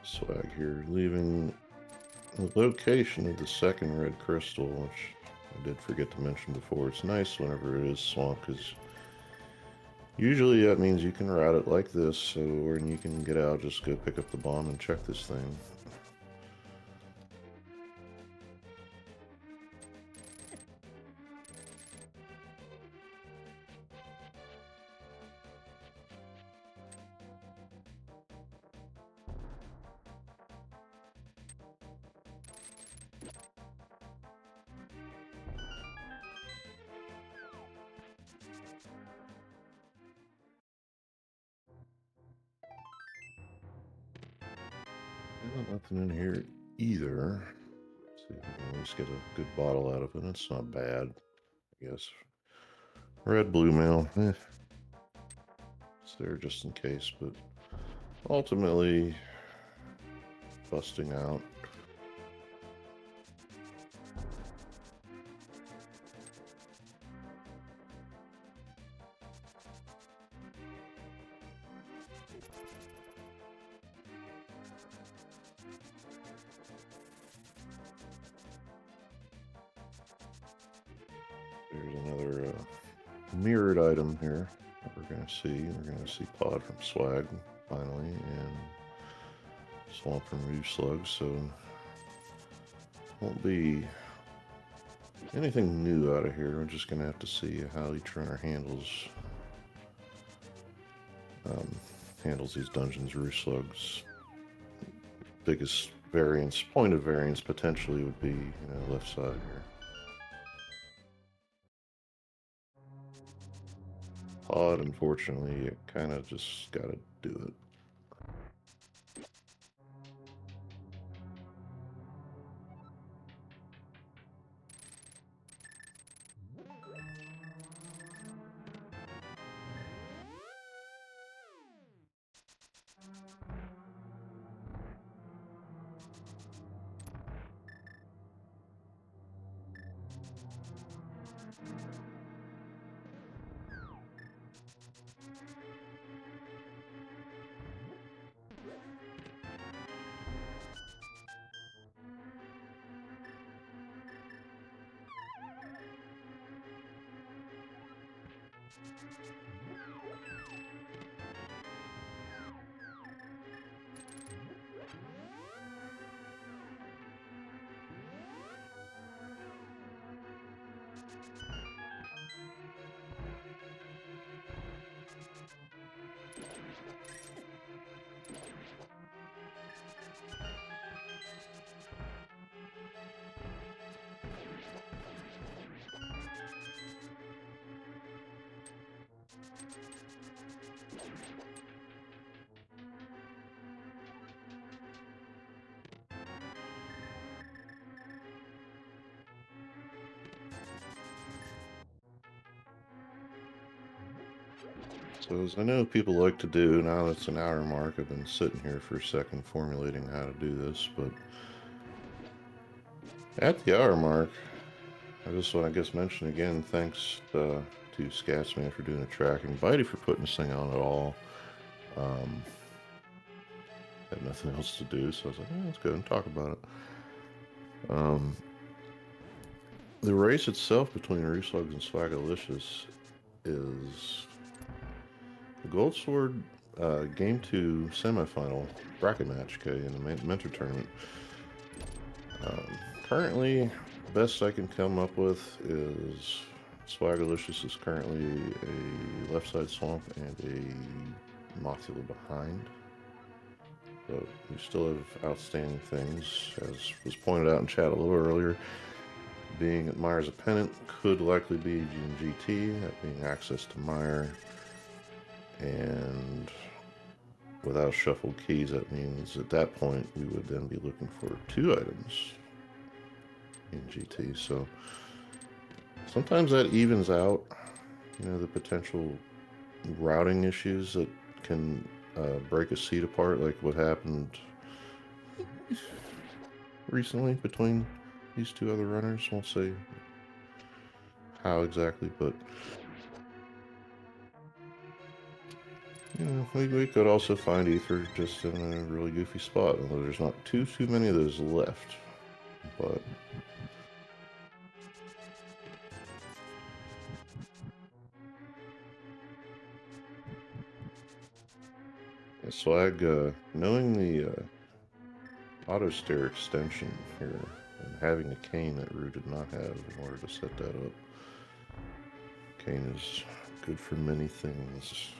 Swag here, leaving the location of the second red crystal, which I did forget to mention before. It's nice whenever it is swamp, because usually that means you can route it like this, so when you can get out, just go pick up the bomb and check this thing. Well, nothing in here either. Let's see if we can at least get a good bottle out of it. It's not bad, I guess. Red blue mail. It's there just in case, but ultimately busting out. There's another mirrored item here that we're going to see. We're going to see Pod from Swag finally, and Swamp from Roos Slug, so won't be anything new out of here. We're just going to have to see how each runner handles these dungeons. Roos Slug's biggest variance, point of variance potentially would be, left side here. Pod, unfortunately, you kind of just got to do it. So as I know people like to do, now that's an hour mark, I've been sitting here for a second formulating how to do this, but at the hour mark, I just want to mention again, thanks to Scatsman for doing the tracking, Bitey for putting this thing on at all. Had nothing else to do, so I was like, let's go and talk about it. The race itself between Roos and Swagalicous is the Gold Sword Game 2 semifinal bracket match, okay, in the Mentor tournament. Currently, best I can come up with is Swagalicous is currently a left side swamp and a Mothula behind. But we still have outstanding things, as was pointed out in chat a little earlier. Being at Myers a pennant could likely be GT, that being access to Meyer. And without shuffled keys, that means at that point we would then be looking for 2 items in GT. So sometimes that evens out, you know, the potential routing issues that can break a seed apart, like what happened recently between these 2 other runners. Won't say how exactly, but you know, we could also find Ether just in a really goofy spot, although there's not too many of those left. But Swag, knowing the auto stair extension here and having a cane that Rue did not have in order to set that up, cane is good for many things.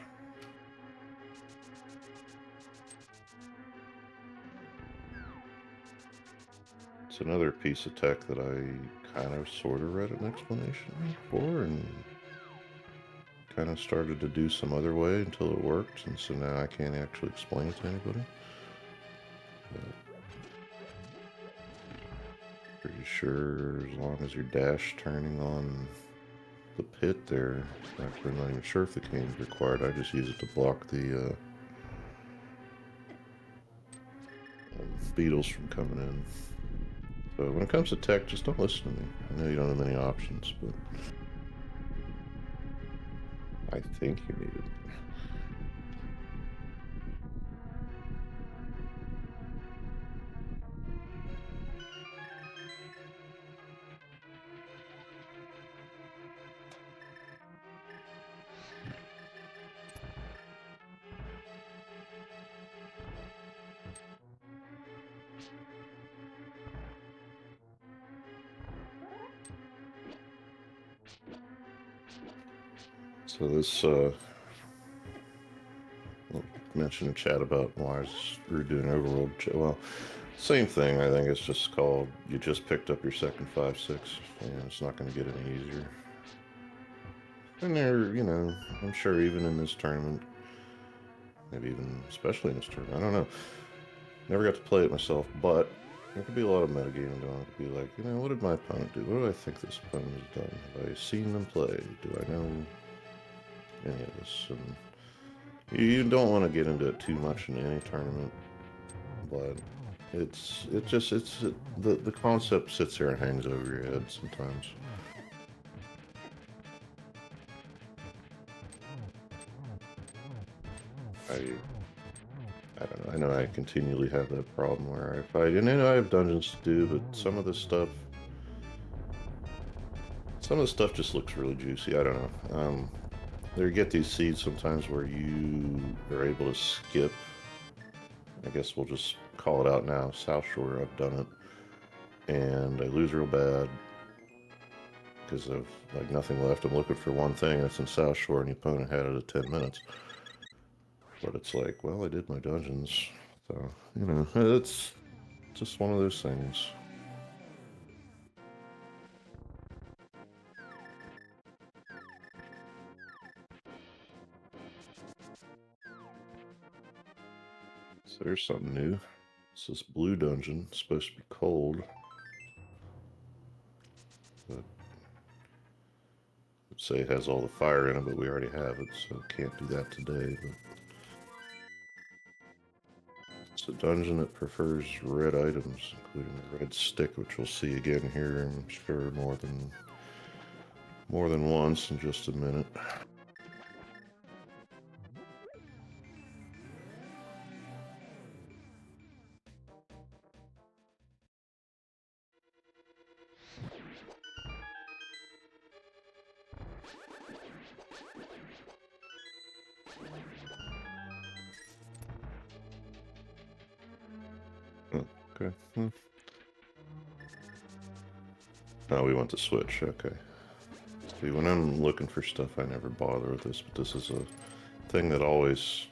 It's another piece of tech that I kind of sort of read an explanation for and kind of started to do some other way until it worked, and so now I can't actually explain it to anybody. But pretty sure as long as your dash turning on the pit there, actually I'm not even sure if the cane is required. I just use it to block the beetles from coming in. So when it comes to tech, just don't listen to me. I know you don't have many options, but I think you need it. So this mentioned in chat about why is Rue doing overworld. Well, same thing. I think it's just called you just picked up your second 5/6, and it's not going to get any easier. And there, you know, I'm sure even in this tournament, maybe even especially in this tournament, I don't know. Never got to play it myself, but there could be a lot of metagaming going on. It could be like, you know, what did my opponent do? What do I think this opponent has done? Have I seen them play? Do I know any of this? And you don't want to get into it too much in any tournament, but the concept sits there and hangs over your head sometimes. I don't know. I know I continually have that problem where I fight, and I know I have dungeons to do, but some of the stuff just looks really juicy. I don't know. There get these seeds sometimes where you are able to skip. I guess we'll just call it out now. South Shore, I've done it, and I lose real bad because I've like nothing left. I'm looking for one thing, that's in South Shore, and the opponent had it at 10 minutes. But it's like, well, I did my dungeons, so you know, it's just one of those things. So there's something new. It's this blue dungeon. It's supposed to be cold. But I'd say it has all the fire in it, but we already have it, so can't do that today. But it's a dungeon that prefers red items, including the red stick, which we'll see again here, I'm sure more than once in just a minute. Okay. Oh, we want to switch. Okay. See, when I'm looking for stuff, I never bother with this, but this is a thing that always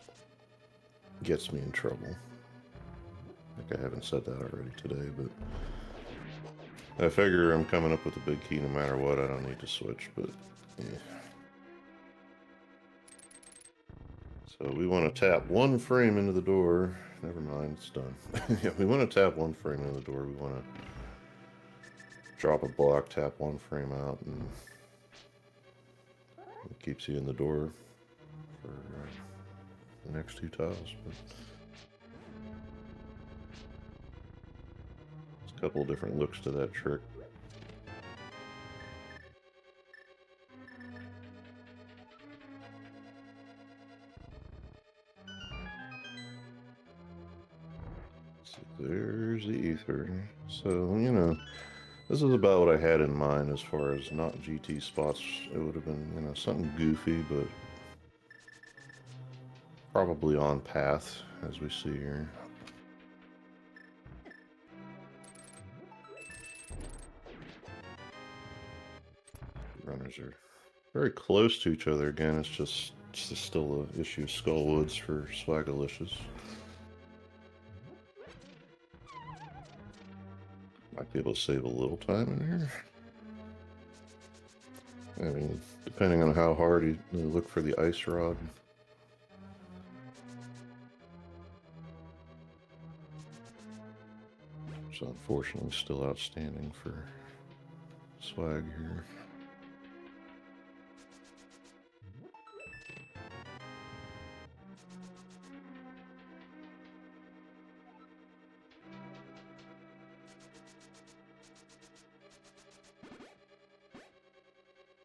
gets me in trouble. Like I haven't said that already today, but I figure I'm coming up with a big key no matter what. I don't need to switch, but yeah. So we want to tap one frame into the door. Never mind, it's done. Yeah, we want to tap one frame into the door. We want to drop a block, tap one frame out, and it keeps you in the door for the next two tiles. But there's a couple of different looks to that trick. So there's the ether. So, you know, this is about what I had in mind as far as not GT spots. It would have been, you know, something goofy, but probably on path, as we see here. Runners are very close to each other again. It's just still an issue of Skullwoods for Swagalicous. Might be able to save a little time in here. I mean, depending on how hard you look for the ice rod. It's unfortunately still outstanding for Swag here.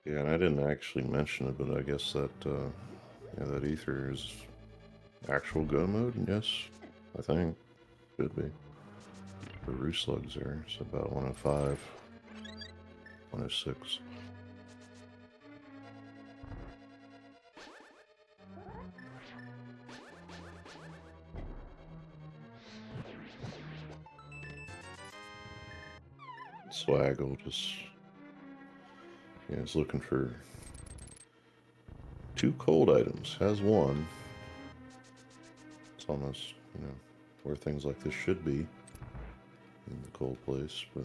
Yeah, and I didn't actually mention it, but I guess that yeah, that ether is actual go mode. Yes, I think should be. The Roos slugs there, it's about 105, 106. Swag will just, yeah, it's looking for 2 cold items. Has 1. It's almost, you know, where things like this should be in the cold place, but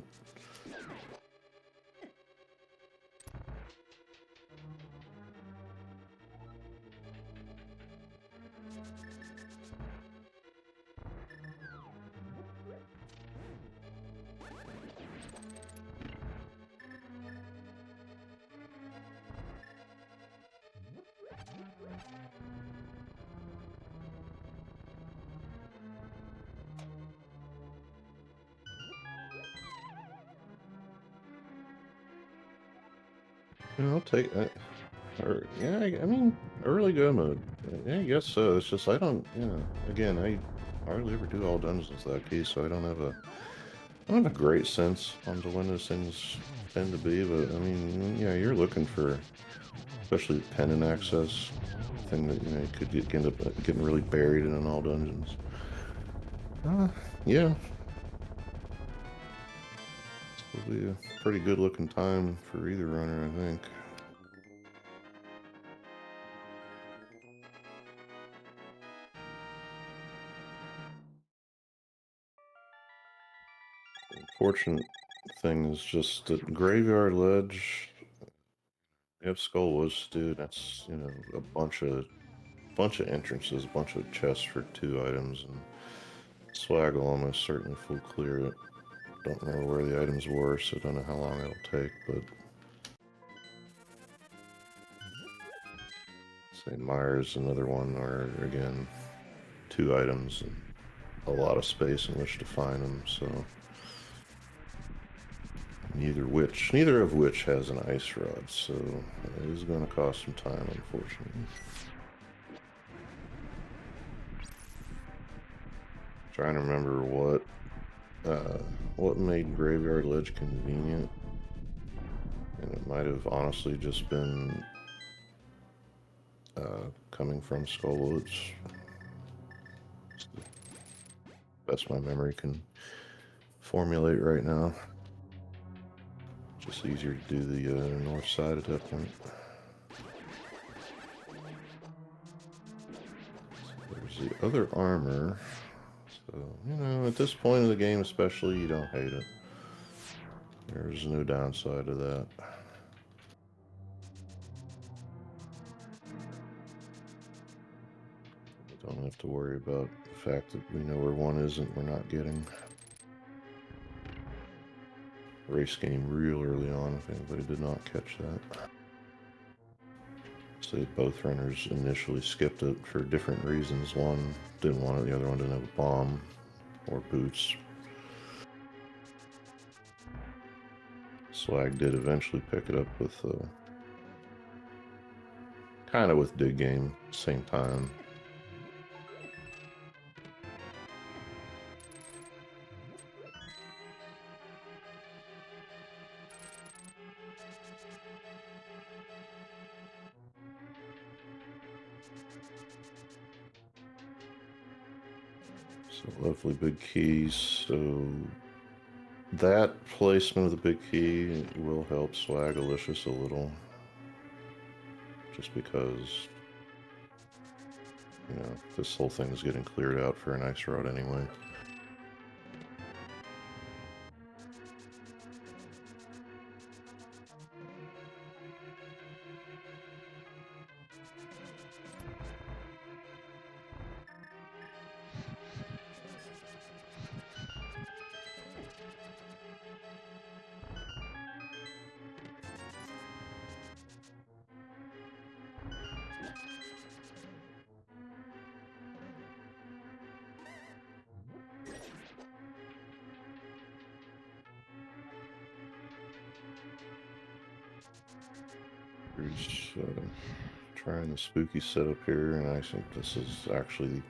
you know, I'll take that. Or, yeah, I mean, early go mode. Yeah, I guess so. It's just I don't, you know, again, I hardly ever do all dungeons with that key, so I don't have a I don't have a great sense on when those things tend to be, but I mean, yeah, you're looking for, especially pendant access, thing that, you know, you could end up getting really buried in all dungeons. Yeah, it'll be a pretty good looking time for either runner, I think. Fortunate thing is just that Graveyard Ledge, you have Skullwoods, dude. That's, you know, a bunch of entrances, a bunch of chests for 2 items, and Swag will almost certainly full clear it. Don't remember where the items were, so don't know how long it'll take, but St. Myers, another one, or again, 2 items and a lot of space in which to find them, so neither of which has an ice rod, so it is going to cost some time, unfortunately. Trying to remember what made Graveyard Ledge convenient, and it might have honestly just been coming from Skullwoods. Best my memory can formulate right now. Just easier to do the north side at that point. So there's the other armor. So, you know, at this point of the game especially, you don't hate it. There's no downside to that. Don't have to worry about the fact that we know where one isn't, we're not getting. Race game real early on, if anybody did not catch that. So both runners initially skipped it for different reasons. One didn't want it, the other one didn't have a bomb or boots. Swag did eventually pick it up with kind of with Dig Game, same time. So lovely big keys. So that placement of the big key will help Swagalicous a little. Just because, you know, this whole thing is getting cleared out for an ice rod anyway. Here's trying the spooky setup here, and I think this is actually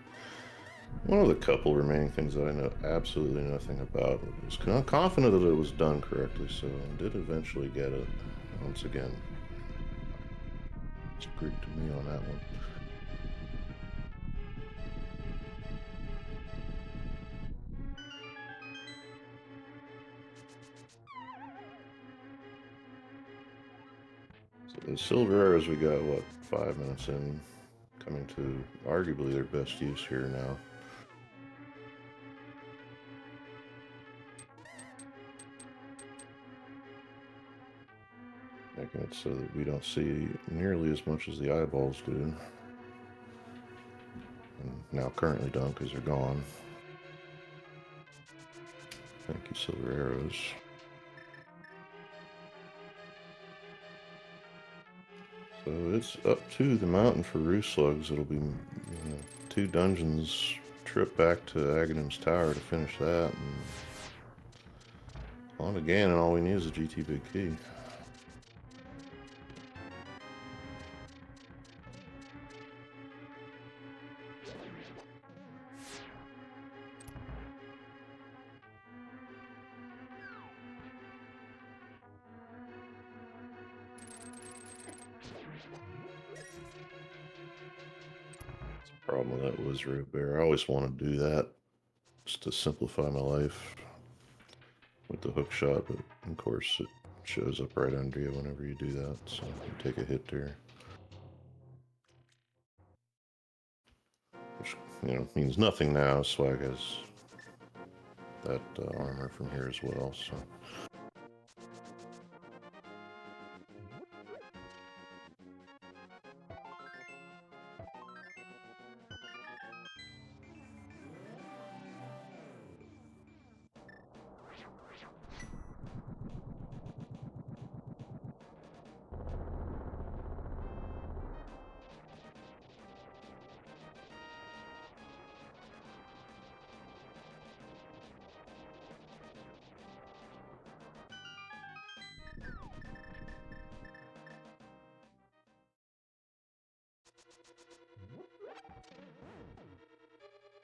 one of the couple remaining things that I know absolutely nothing about. I was confident that it was done correctly, so I did eventually get it. Once again, it's Greek to me on that one. So the silver arrows we got, what, 5 minutes in, coming to arguably their best use here now. Making it so that we don't see nearly as much as the eyeballs do. And now currently don't because they're gone. Thank you, silver arrows. So it's up to the mountain for Roos slugs. It'll be 2 dungeons, trip back to Aghanim's Tower to finish that, and on again, and all we need is a GT Big Key. Problem with that was Root Bear. I always want to do that just to simplify my life with the hook shot, but of course it shows up right under you whenever you do that, so you take a hit there. Which, means nothing now. Swag has that armor from here as well, so.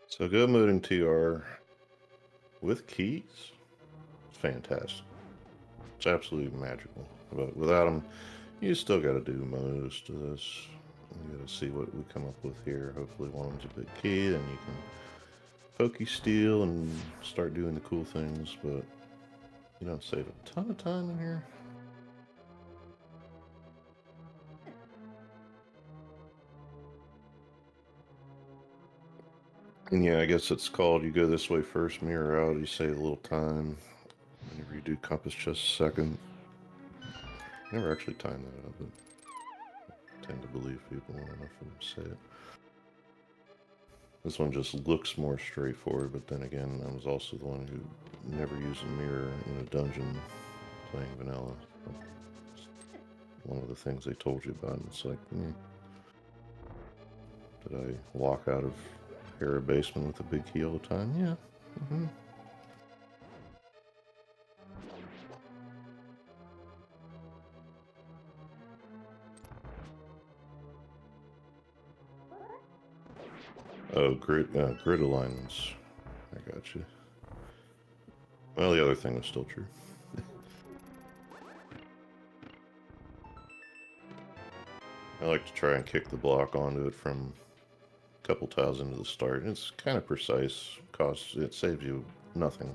So go moding TR with keys, it's fantastic. It's absolutely magical. But without them, you still got to do most of this. You got to see what we come up with here. Hopefully one of them's a big key, then you can pokey steal and start doing the cool things, but you don't save a ton of time in here. And yeah, I guess it's called, you go this way first, mirror out, you save a little time. Whenever you do compass just second. Never actually timed that up, but I tend to believe people when enough of them say it. This one just looks more straightforward, but then again, I was also the one who never used a mirror in a dungeon playing vanilla. One of the things they told you about, and it's like, did I walk out of Hera basement with a big key all the time? Yeah. Oh, grid alignments. I got you. Well, the other thing was still true. I like to try and kick the block onto it from a couple tiles into the start. It's kind of precise. It saves you nothing.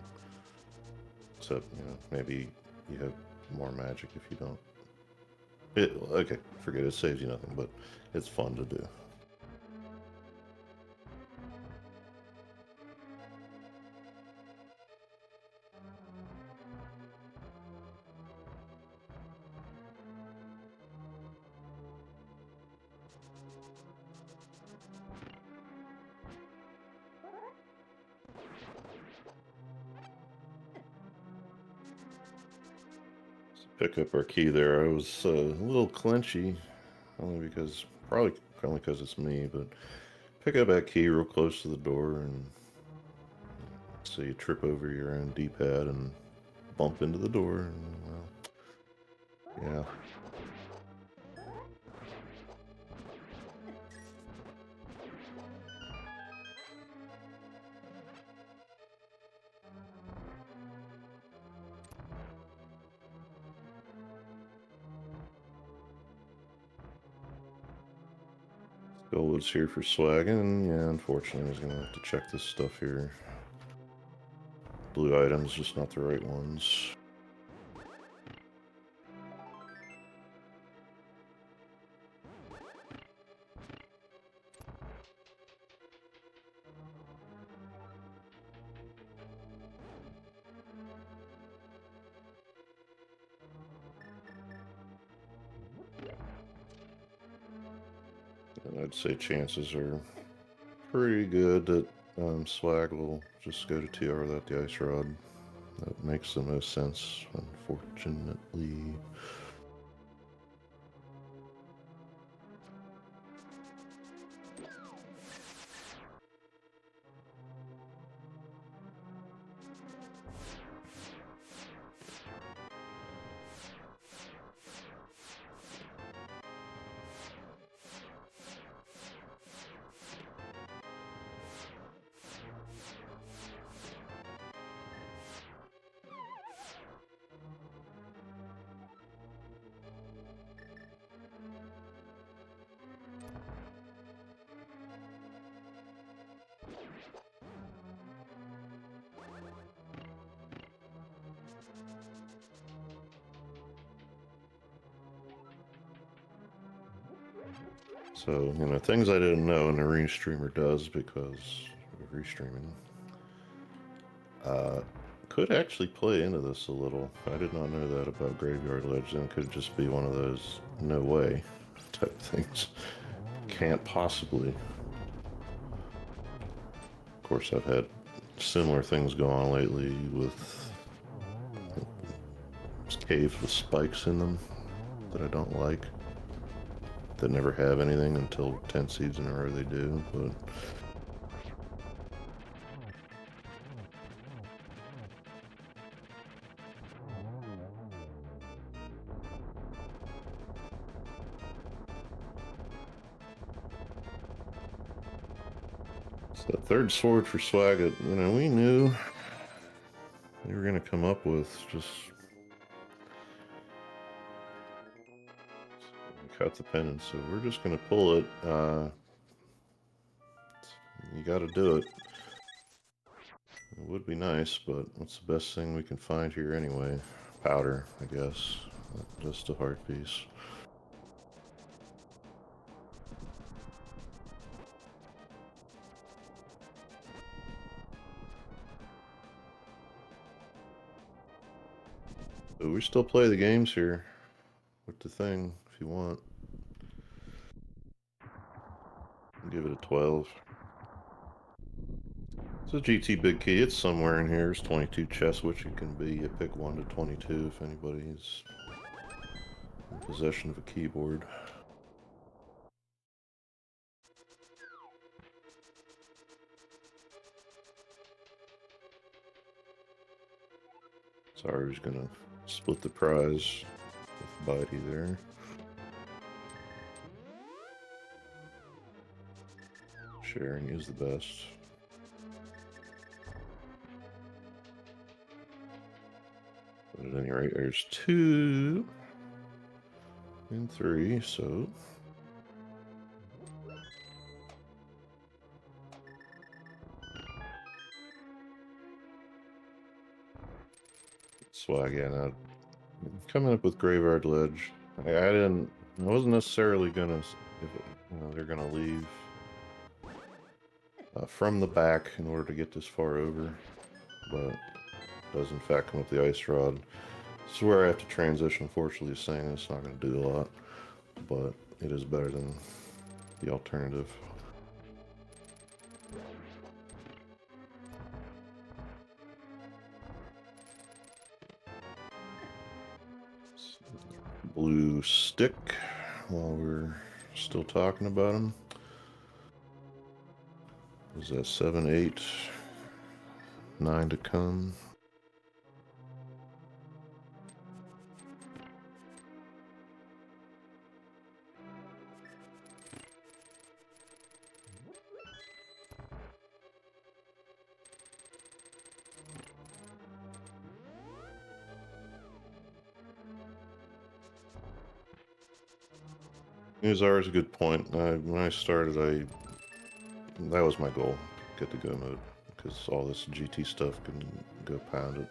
Except, maybe you have more magic if you don't. Okay, forget it. It saves you nothing, but it's fun to do. Pick up our key there. I was a little clinchy, probably only because it's me, but pick up that key real close to the door and so you trip over your own D-pad and bump into the door, and well, yeah. Goldwood's here for swag, and yeah, unfortunately, he's gonna have to check this stuff here. Blue items, just not the right ones. And I'd say chances are pretty good that swag will just go to TR without the ice rod. That makes the most sense, unfortunately. So, you know, things I didn't know and the restreamer does because of restreaming. Could actually play into this a little. I did not know that about Graveyard Legend. It could just be one of those no way type things. Can't possibly. Of course, I've had similar things go on lately with caves with spikes in them that I don't like. That never have anything until 10 seeds in a row they do, but it's that third sword for Swag. You know, we knew they were going to come up with just cut the pennant, so we're just going to pull it. You got to do it. It would be nice, but what's the best thing we can find here anyway? Powder, I guess. Just a heart piece. So we still play the games here with the thing if you want. Give it a 12. It's a GT Big Key. It's somewhere in here. It's 22 chests, which it can be. You pick 1 to 22 if anybody's in possession of a keyboard. Sorry, who's gonna split the prize with Bitey there. Sharing is the best. But at any rate, there's 2 and 3, so Swag, yeah, now coming up with Graveyard Ledge. I wasn't necessarily gonna, they're gonna leave from the back in order to get this far over, but it does in fact come up the ice rod. This is where I have to transition. Unfortunately, saying it's not going to do a lot, but it is better than the alternative. Blue stick while we're still talking about them. Is that 7, 8, 9 to come? Newsar is a good point. When I started, that was my goal, get the go mode, because all this GT stuff can go pound it with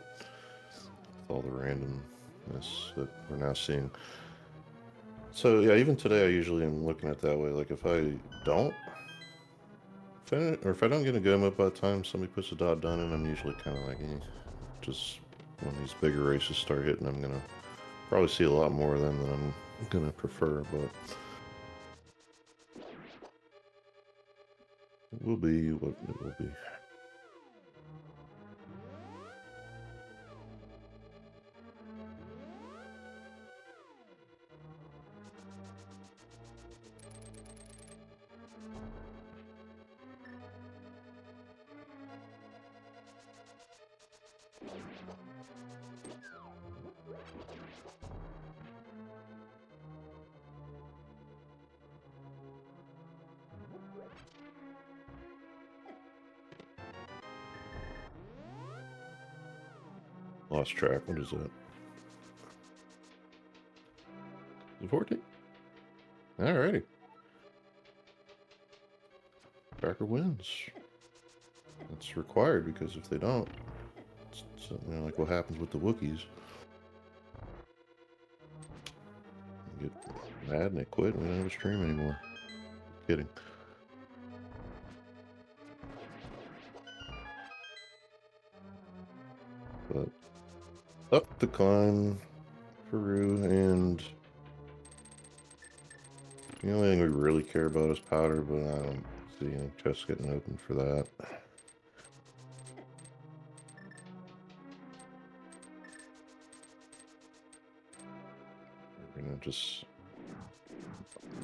all the randomness that we're now seeing. So yeah, even today I usually am looking at it that way. Like if I don't finish, or if I don't get a go mode by the time somebody puts a dot done in, I'm usually kind of like, just when these bigger races start hitting, I'm gonna probably see a lot more of them than I'm gonna prefer, but it will be what it will be. Lost track. What is that? The 14? Alrighty. Tracker wins. That's required because if they don't, it's like what happens with the Wookiees. mad and they quit and we don't have a stream anymore. Kidding. But up the climb for Roo, and the only thing we really care about is powder, but I don't see any chests getting open for that. We're gonna just...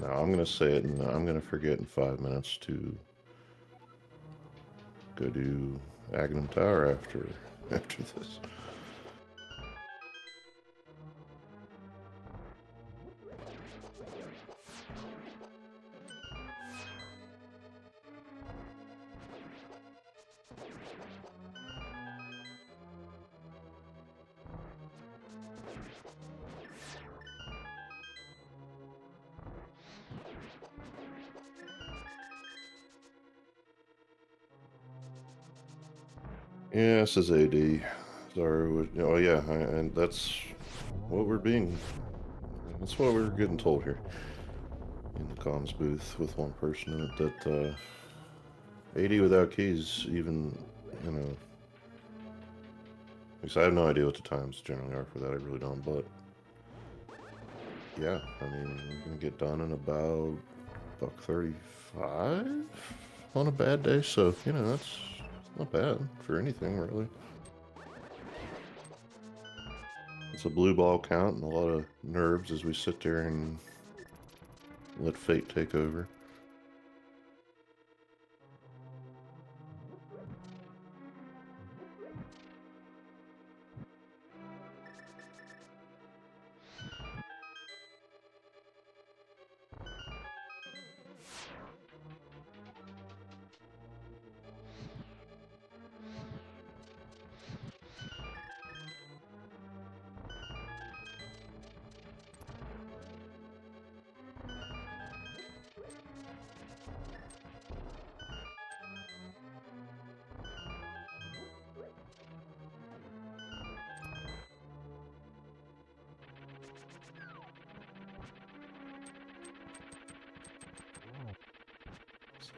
No, I'm gonna say it, and I'm gonna forget in 5 minutes to go do Agnum Tower after this. Yeah, this is AD. Sorry, oh yeah, and that's what we're being... That's what we're getting told here in the comms booth with one person in it, that AD without keys, even, you know... Because I have no idea what the times generally are for that, I really don't, but... Yeah, I mean, we're gonna get done in about $1:35 on a bad day, so, you know, that's not bad for anything, really. It's a blue ball count and a lot of nerves as we sit there and let fate take over.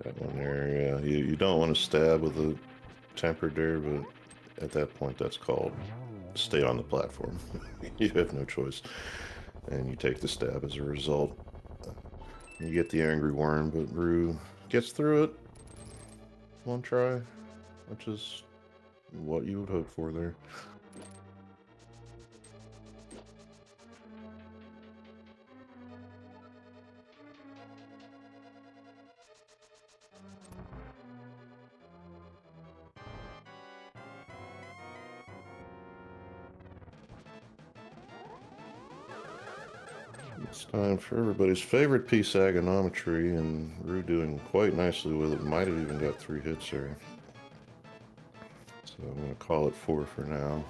That one there, yeah. You don't want to stab with a tempered there, but at that point that's called stay on the platform. You have no choice. And you take the stab as a result. You get the angry worm, but Roo gets through it. One try, which is what you would hope for there. It's time for everybody's favorite piece, agonometry, and Roo doing quite nicely with it. Might have even got 3 hits there. So I'm going to call it 4 for now.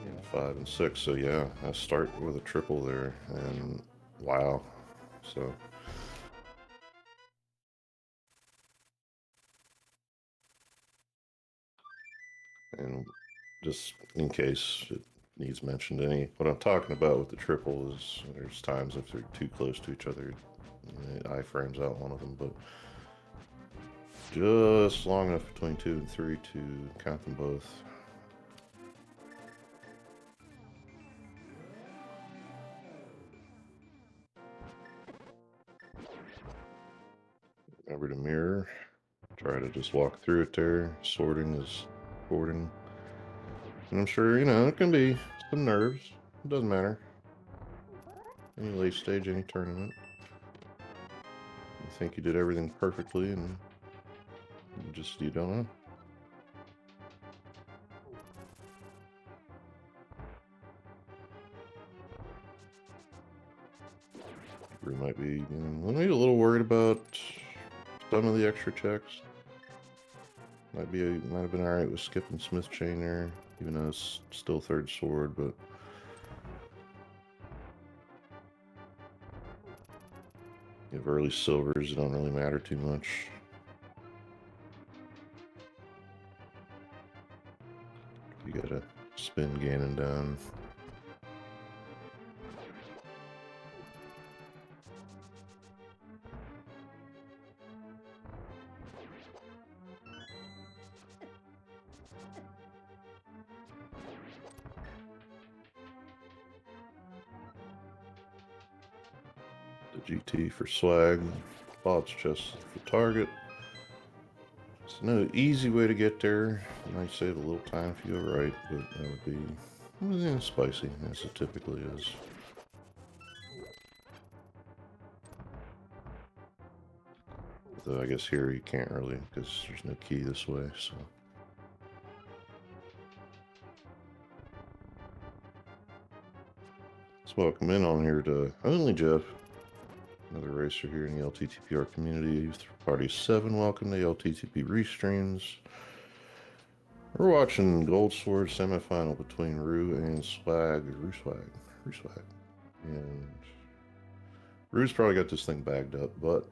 And 5 and 6, so yeah, I start with a triple there, and wow. So... And just in case it needs mentioned, what I'm talking about with the triple is there's times if they're too close to each other, it iframes out one of them, but just long enough between 2 and 3 to count them both. Remember to mirror. Try to just walk through it there. Sorting is sorting. And I'm sure, you know, it can be some nerves. It doesn't matter. Any late stage, any tournament. You think you did everything perfectly and you don't know. We might be, a little worried about some of the extra checks. Might have been alright with skipping Smith Chain there, even though it's still third sword, but you have early silvers, it don't really matter too much. You gotta spin Ganon down. The GT for swag. Bob's chest for target. It's no easy way to get there. You might save a little time if you go right, but that would be spicy, as it typically is. Though I guess here you can't really, because there's no key this way, so. Let's welcome in on here to Only Jeff, another racer here in the LTTPR community. Party 7, welcome to the LTTP Restreams. We're watching Gold Sword semifinal between Roo and Swag. Swag. And Roo's probably got this thing bagged up, but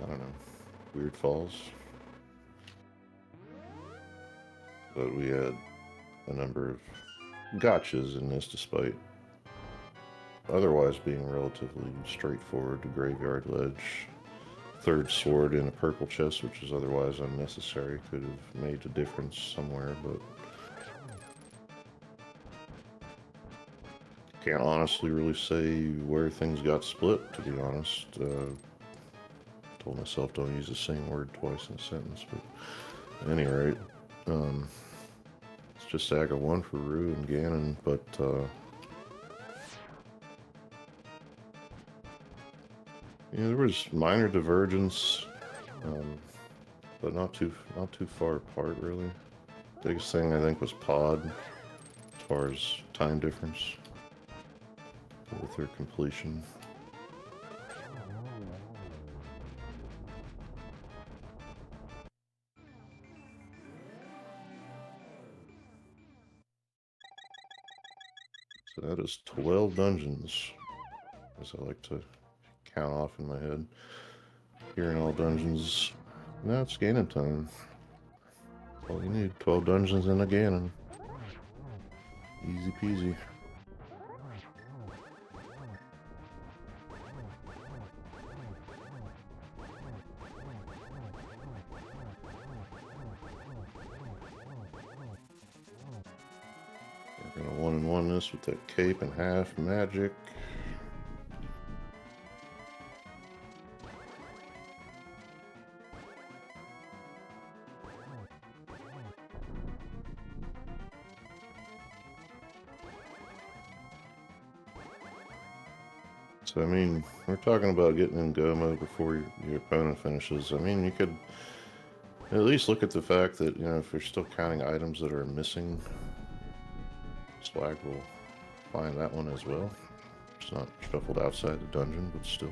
I don't know. Weird falls. But we had a number of gotchas in this, despite otherwise being relatively straightforward. The graveyard ledge, third sword in a purple chest, which is otherwise unnecessary, could have made a difference somewhere, but can't honestly really say where things got split, to be honest. Told myself don't use the same word twice in a sentence, but at any rate, it's just Saga 1 for Roo and Ganon, but yeah, there was minor divergence, but not too far apart really. Biggest thing I think was pod, as far as time difference with their completion. So that is 12 dungeons, as I like to count off in my head. Here in all dungeons. Now it's Ganon time. That's all you need. 12 dungeons and a Ganon. Easy peasy. We're gonna 1-and-1 this with that cape and half magic. So, I mean, we're talking about getting in go mode before your opponent finishes. I mean, you could at least look at the fact that, you know, if you're still counting items that are missing, Swag will find that one as well. It's not shuffled outside the dungeon, but still.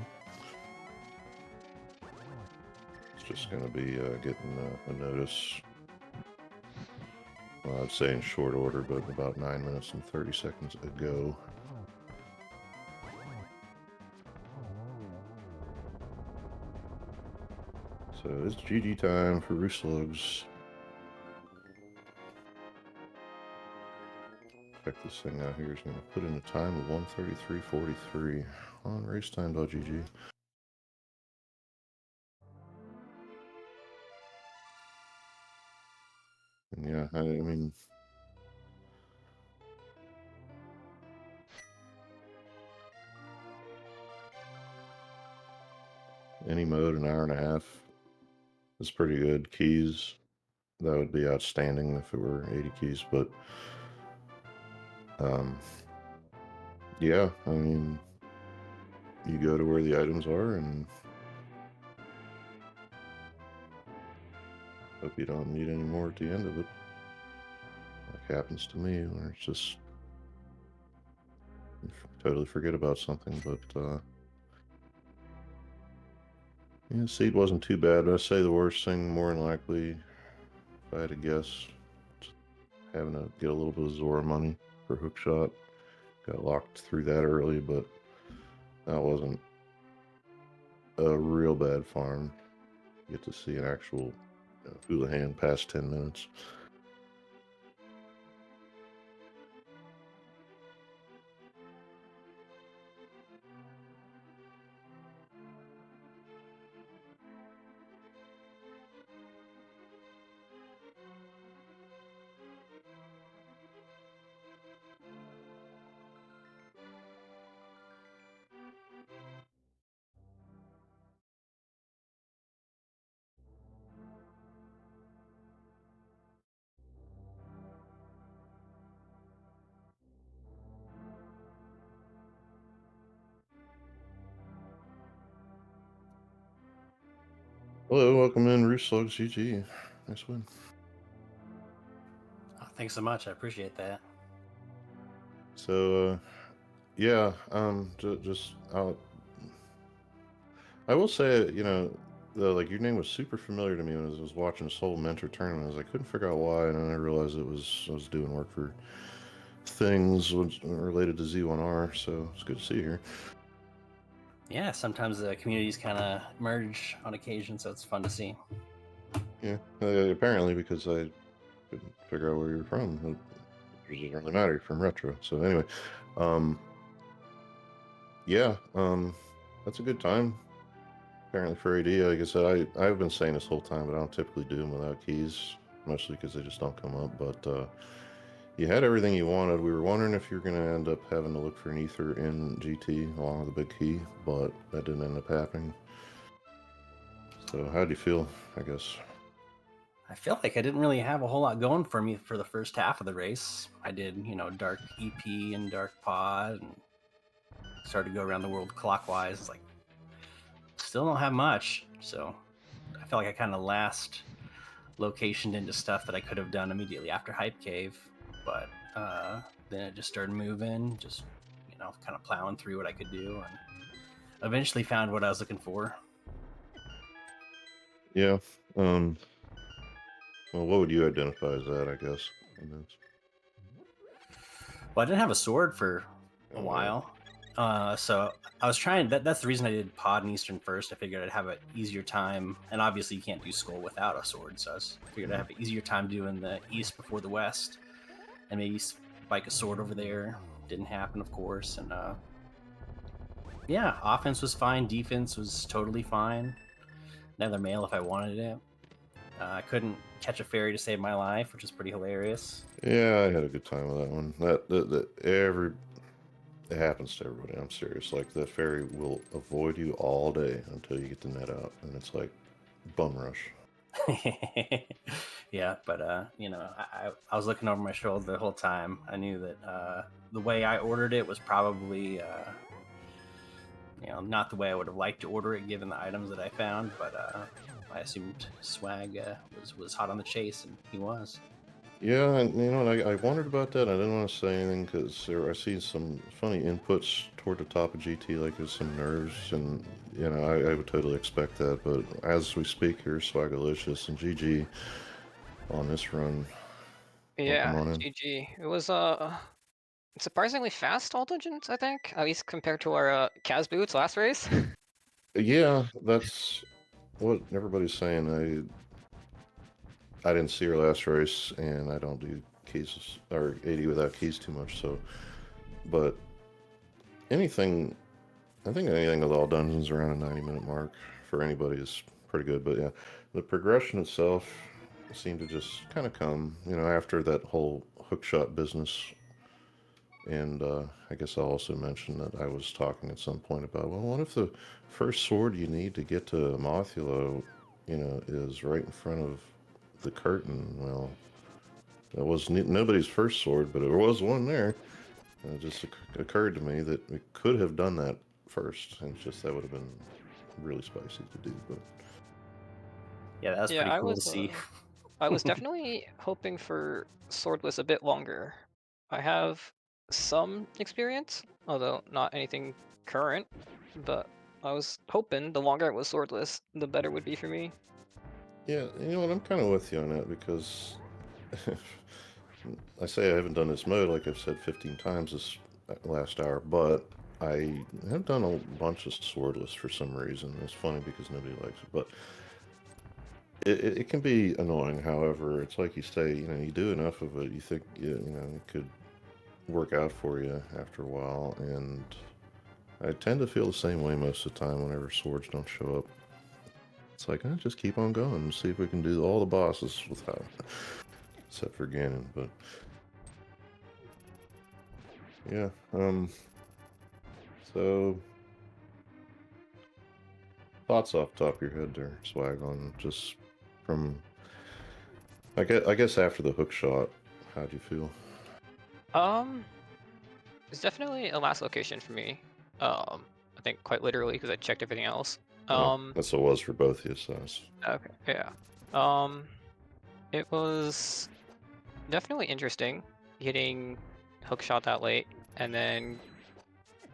It's just going to be getting a notice. Well, I'd say in short order, but about 9 minutes and 30 seconds ago. So it's GG time for Roos slugs. Check this thing out here. It's going to put in a time of 1:33:43 on racetime.gg. And yeah, I mean, any mode, an hour and a half is pretty good. Keys, that would be outstanding if it were 80 keys, but yeah, I mean, you go to where the items are and hope you don't need any more at the end of it. Like happens to me, where it's just you totally forget about something, but yeah, seed wasn't too bad. I'd say the worst thing, more than likely, if I had to guess, having to get a little bit of Zora money for hookshot. Got locked through that early, but that wasn't a real bad farm. You get to see an actual hula hand past 10 minutes. Hello, welcome in, Roos, GG. Nice win. Oh, thanks so much. I appreciate that. So, yeah, just I will say, like your name was super familiar to me when I was watching this whole mentor tournament. I couldn't figure out why, and then I realized I was doing work for things related to Z1R. So it's good to see you here. Yeah, sometimes the communities kind of merge on occasion, so it's fun to see. Yeah, apparently because I couldn't figure out where you were from. It doesn't really matter. You're from Retro. So anyway, um, yeah, that's a good time. Apparently for AD, like I said, I've been saying this whole time, but I don't typically do them without keys, mostly because they just don't come up. But you had everything you wanted. We were wondering if you're going to end up having to look for an ether in GT along with a big key, but that didn't end up happening. So how do you feel, I guess? I feel like I didn't really have a whole lot going for me for the first half of the race. I did, Dark EP and Dark Pod, and started to go around the world clockwise. It's like, still don't have much. So I felt like I kind of last locationed into stuff that I could have done immediately after Hype Cave. But then it just started moving, just, kind of plowing through what I could do, and eventually found what I was looking for. Yeah. Well, what would you identify as that, I guess? Well, I didn't have a sword for a Oh, while. So I was trying. That's the reason I did Pod and Eastern first. I figured I'd have an easier time, and obviously you can't do Skull without a sword. So I figured I'd have an easier time doing the East before the West, and maybe spike a sword over there. Didn't happen, of course. And yeah, offense was fine. Defense was totally fine. Another mail if I wanted it. I couldn't catch a fairy to save my life, which is pretty hilarious. Yeah, I had a good time with that one. It happens to everybody. I'm serious. Like that fairy will avoid you all day until you get the net out, and it's like bum rush. Yeah, but I was looking over my shoulder the whole time. I knew that the way I ordered it was probably not the way I would have liked to order it given the items that I found, but I assumed Swag was hot on the chase, and he was. Yeah, and I wondered about that. I didn't want to say anything because I see some funny inputs toward the top of GT, like there's some nerves, and I would totally expect that. But as we speak here, Swagalicous and GG on this run. Welcome Yeah, on in. GG. It was surprisingly fast all dungeons, I think, at least compared to our Kaz boots last race. Yeah, that's what everybody's saying. I didn't see her last race, and I don't do keys or 80 without keys too much. So, but anything, I think anything with all dungeons around a 90-minute mark for anybody is pretty good. But yeah, the progression itself seemed to just kind of come, after that whole hookshot business. And I guess I'll also mention that I was talking at some point about, well, what if the first sword you need to get to Mothula, is right in front of the curtain? Well, that was nobody's first sword, but there was one there. And it just occurred to me that we could have done that first, and it's just that would have been really spicy to do. But Yeah, that was Yeah, pretty cool to see. I was definitely hoping for swordless a bit longer. I have some experience, although not anything current, but I was hoping the longer it was swordless, the better it would be for me. yeah, you know what? I'm kind of with you on that because I say I haven't done this mode like I've said 15 times this last hour, but I have done a bunch of swordless for some reason. It's funny because nobody likes it, but it can be annoying. However, it's like you say, you do enough of it, you think it could work out for you after a while, and I tend to feel the same way most of the time whenever swords don't show up. It's like, just keep on going and see if we can do all the bosses without, except for Ganon. But yeah, so thoughts off the top of your head there, Swag, on just from, I guess after the hook shot, how'd you feel? It's definitely a last location for me. I think quite literally because I checked everything else. That's what it was for both of you, so Okay, yeah. It was definitely interesting getting hookshot that late, and then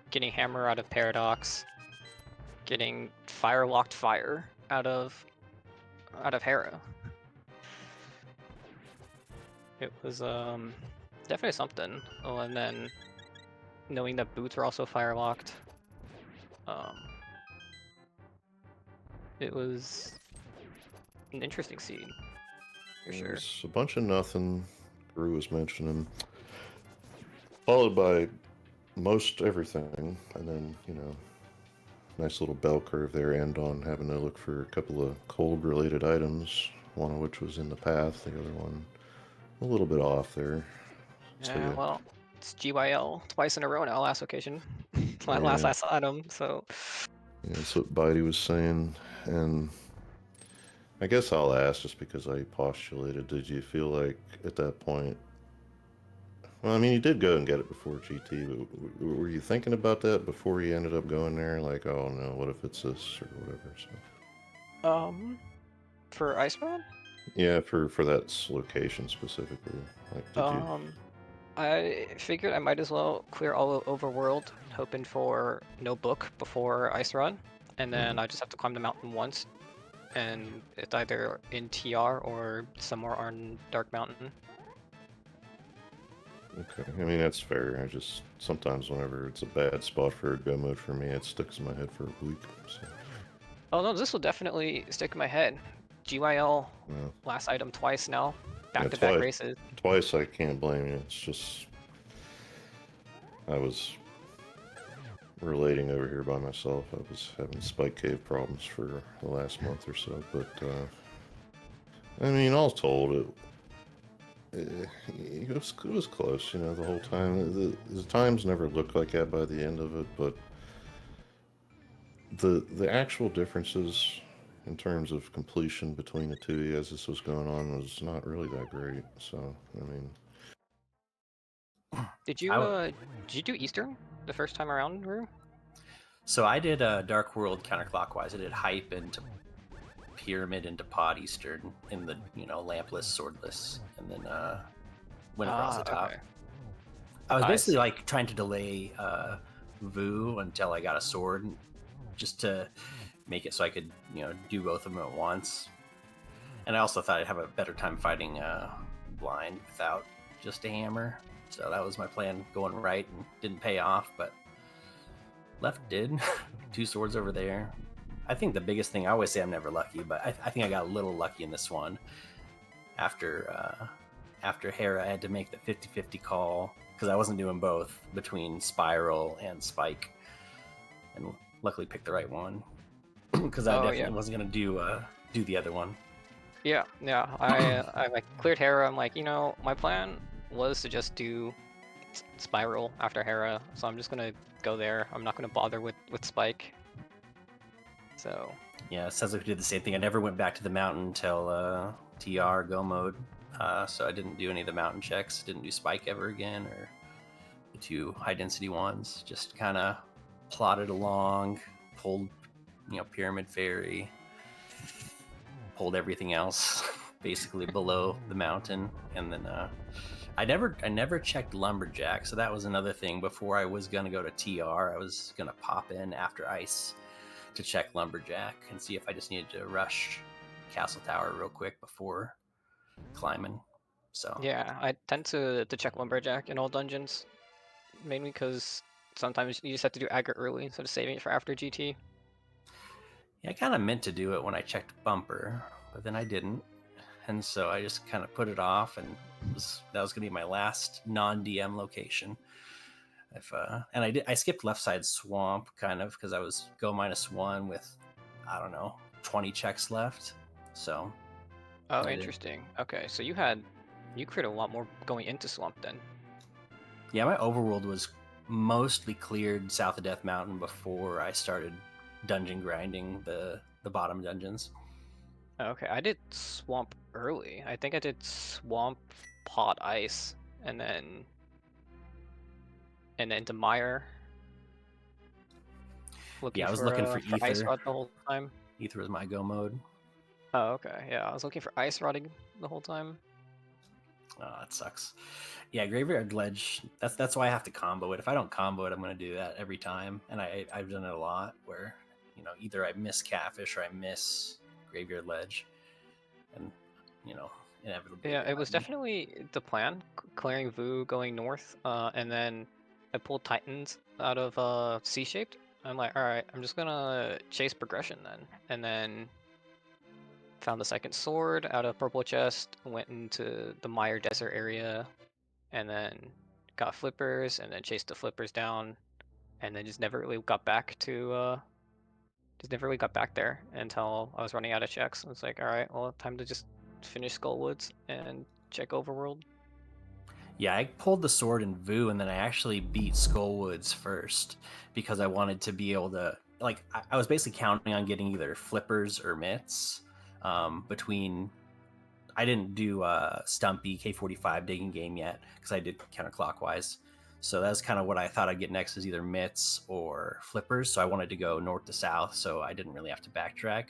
getting hammer out of paradox, getting locked fire out of Hera. It was definitely something. Oh, and then knowing that boots are also fire locked. It was an interesting scene for sure. there's a bunch of nothing Gru was mentioning, followed by most everything, and then nice little bell curve there, end on having to look for a couple of cold related items, one of which was in the path, the other one a little bit off there. So Yeah, yeah, well, it's GYL twice in a row now. Last occasion, last yeah, I saw him. So that's what Bitey was saying, and I guess I'll ask just because I postulated. Did you feel like at that point? Well, I mean, you did go and get it before GT, but were you thinking about that before you ended up going there? Like, oh no, what if it's this or whatever? So. For Iceman, Yeah, for that location specifically. Like, did you? I figured I might as well clear all of Overworld, hoping for no book before Ice Run, and then I just have to climb the mountain once, and it's either in TR or somewhere on Dark Mountain. Okay, I mean that's fair. I just sometimes whenever it's a bad spot for a go mode for me, it sticks in my head for a week. So, Oh no, this will definitely stick in my head. GYL well, last item twice now, yeah, back-to-back races. twice I can't blame you. It's just I was relating over here by myself. I was having spike cave problems for the last month or so, but I mean, all told, it was close, the whole time. The times never looked like that by the end of it, but the actual differences in terms of completion between the two as this was going on was not really that great. So, I mean, Did I, you do Eastern the first time around, Rue? so I did Dark World counterclockwise. I did Hype into Pyramid into Pod Eastern in the lampless, swordless, and then went across the top. Okay. I was I basically see. like trying to delay Vu until I got a sword, just to make it so I could do both of them at once. And I also thought I'd have a better time fighting blind without just a hammer. So that was my plan going right, and didn't pay off, but left did. 2 swords over there. I think the biggest thing, I always say I'm never lucky, but I think I got a little lucky in this one. After Hera, I had to make the 50-50 call because I wasn't doing both between Spiral and Spike, and luckily picked the right one because I definitely wasn't gonna do the other one. Yeah. I like cleared Hera. I'm like, my plan was to just do Spiral after Hera, so I'm just gonna go there. I'm not gonna bother with Spike. So Yeah, it sounds like we did the same thing. I never went back to the mountain until TR go mode, so I didn't do any of the mountain checks. Didn't do Spike ever again, or the 2 high density ones. Just kind of plodded along, pulled Pyramid Fairy, pulled everything else basically below the mountain, and then I never checked Lumberjack, so that was another thing. Before I was gonna go to TR, I was gonna pop in after Ice to check Lumberjack and see if I just needed to rush Castle Tower real quick before climbing. So yeah, I tend to check Lumberjack in all dungeons, mainly because sometimes you just have to do aggro early instead of saving it for after GT. yeah, I kind of meant to do it when I checked Bumper, but then I didn't, and so I just kind of put it off, and that was going to be my last non-DM location. And I skipped left side swamp kind of because I was go -1 with, I don't know, 20 checks left. So Oh, interesting. Okay, so you cleared a lot more going into Swamp then. yeah, my overworld was mostly cleared south of Death Mountain before I started dungeon grinding the bottom dungeons. Okay, I did Swamp early. I think I did Swamp, Pot, Ice, and then to Mire. looking Yeah, I was looking for for ice ether. rod the whole time. Ether was my go mode. Oh, okay. Yeah, I was looking for ice rodding the whole time. Oh, that sucks. Yeah, graveyard ledge. That's why I have to combo it. If I don't combo it, I'm going to do that every time, and I've done it a lot. Where either I miss catfish or I miss graveyard ledge, and inevitably Yeah, they it was let me. definitely the plan, clearing Vu, going north, and then I pulled Titans out of C-shaped. I'm like, all right, I'm just gonna chase progression then, and then found the second sword out of purple chest, went into the Mire Desert area, and then got flippers, and then chased the flippers down, and then just never really got back to just never really got back there until I was running out of checks. I was like, all right, well, time to just finish Skullwoods and check Overworld. Yeah, I pulled the sword in Vu, and then I actually beat Skullwoods first because I wanted to be able to. Like, I was basically counting on getting either flippers or mitts between. I didn't do Stumpy K45 digging game yet because I did counterclockwise. So that's kind of what I thought I'd get next is either mitts or flippers. So I wanted to go north to south, so I didn't really have to backtrack.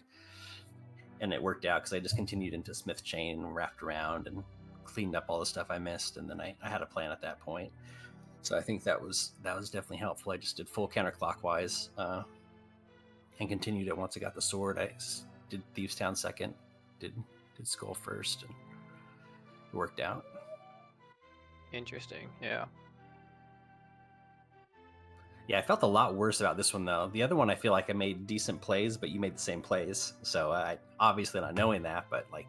And it worked out because I just continued into Smith Chain and wrapped around and cleaned up all the stuff I missed. And then I had a plan at that point. So I think that was definitely helpful. I just did full counterclockwise and continued it once I got the sword. I did Thieves Town second, did Skull first, and it worked out. Interesting, yeah. Yeah, I felt a lot worse about this one though. The other one, I feel like I made decent plays, but you made the same plays. So I obviously not knowing that, but like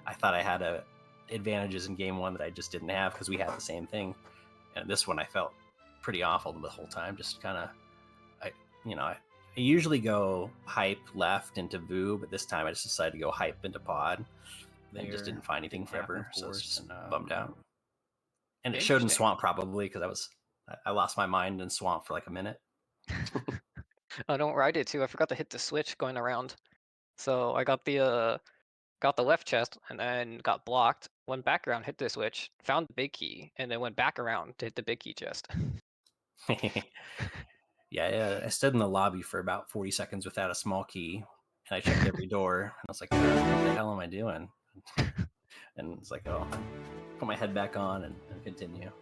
I thought I had advantages in game one that I just didn't have because we had the same thing. And this one, I felt pretty awful the whole time. Just kind of, I usually go hype left into Vu, but this time I just decided to go hype into Pod. And just didn't find anything forever, so I was just bummed out. And it showed in Interesting. Swamp probably because I lost my mind in Swamp for like a minute. Oh, don't worry, I did too. I forgot to hit the switch going around. So I got the left chest and then got blocked. Went back around, hit the switch, found the big key, and then went back around to hit the big key chest. Yeah, I stood in the lobby for about 40 seconds without a small key, and I checked every door. And I was like, "What the hell am I doing?" And it's like, "Oh, put my head back on and continue."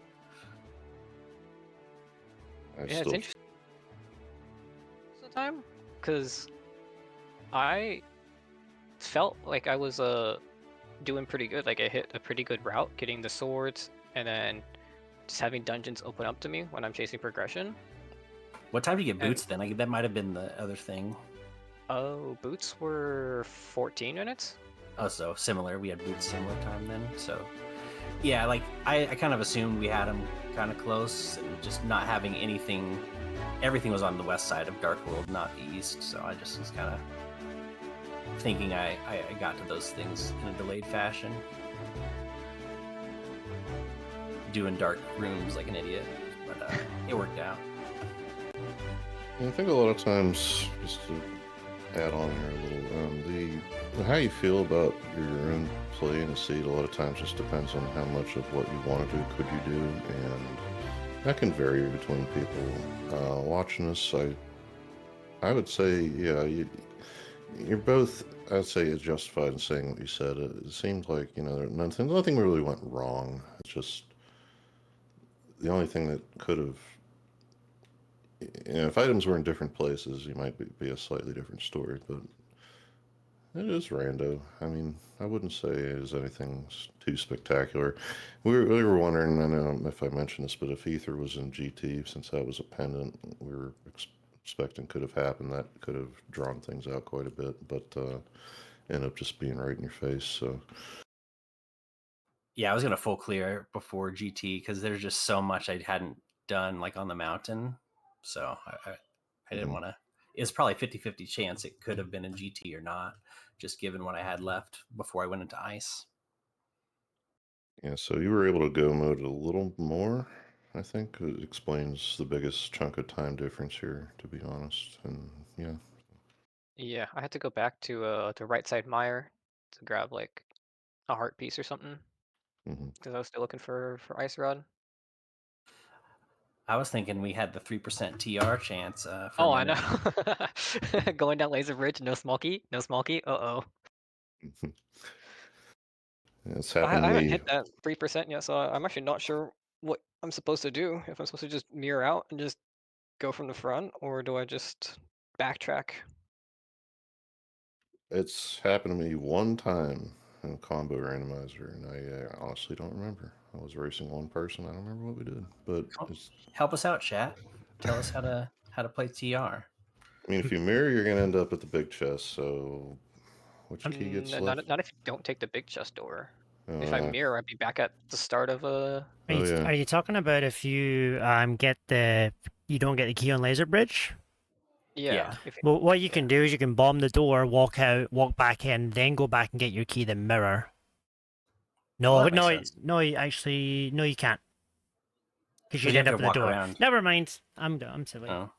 I Yeah, it's still interesting. The time, because I felt like I was doing pretty good. Like I hit a pretty good route, getting the swords, and then just having dungeons open up to me when I'm chasing progression. What time did you get boots then? Like, that might have been the other thing. Oh, boots were 14 minutes. Oh, so similar. We had boots similar time then. So yeah, like I kind of assumed we had them kind of close, and just not having anything. Everything was on the west side of Dark World, not the east. So I just was kind of thinking I got to those things in a delayed fashion, doing dark rooms like an idiot, but it worked out. I think a lot of times, just to add on here a little, the how you feel about your own play in a seed a lot of times just depends on how much of what you want to do could you do, and that can vary between people. Watching this, I would say, yeah, you're both. I'd say it's justified in saying what you said. It seemed like nothing really went wrong. It's just the only thing that could have. If items were in different places, you might be a slightly different story, but it is rando. I mean, I wouldn't say it's anything too spectacular. We were wondering, I don't know if I mentioned this, but if Ether was in GT, since that was a pendant, we were expecting could have happened. That could have drawn things out quite a bit, but ended up just being right in your face. So Yeah, I was gonna full clear before GT because there's just so much I hadn't done like on the mountain, so I didn't want to. It's probably 50-50 chance it could have been in GT or not, just given what I had left before I went into ice. yeah, so you were able to go mode a little more. I think it explains the biggest chunk of time difference here, to be honest. And yeah, Yeah, I had to go back to the right side mire to grab like a heart piece or something hmm because I was still looking for ice rod. I was thinking we had the 3% TR chance for Oh, a I minute. know. Going down Laser Bridge, no small key, no small key. Uh-oh. It's I happened to haven't me. hit that 3% yet, so I'm actually not sure what I'm supposed to do. If I'm supposed to just mirror out and just go from the front, or do I just backtrack? It's happened to me one time in combo randomizer, and I honestly don't remember. I was racing one person. I don't remember what we did, but it's. Help us out, chat. Tell us how to play TR. I mean, if you mirror, you're gonna end up at the big chest. So, which key gets Not left? not if you don't take the big chest door. If I Uh, mirror, I'd be back at the start of oh yeah. Are you talking about if you you don't get the key on Laser Bridge? yeah. If Well, what you Yeah. can do is you can bomb the door, walk out, walk back in, then go back and get your key, then mirror. No, Well, that makes sense. no, actually, no, you can't. Because 'Cause you'd you end have up to at the walk door. around. Never mind. I'm silly. Oh.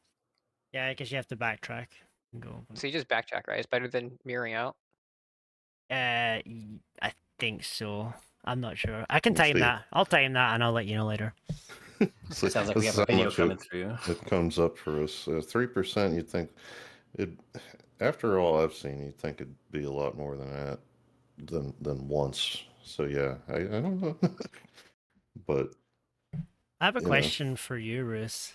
Yeah, I guess you have to backtrack and go. so you just backtrack, right? It's better than mirroring out. I think so. I'm not sure. I can You time see, that. I'll time that and I'll let you know later. so Sounds like we this have is a how video much coming through. it comes up for us. 3%. You'd think it. After all I've seen, you'd think it'd be a lot more than that, than once. So yeah, I don't know, but I have a you know, question for you, Roos.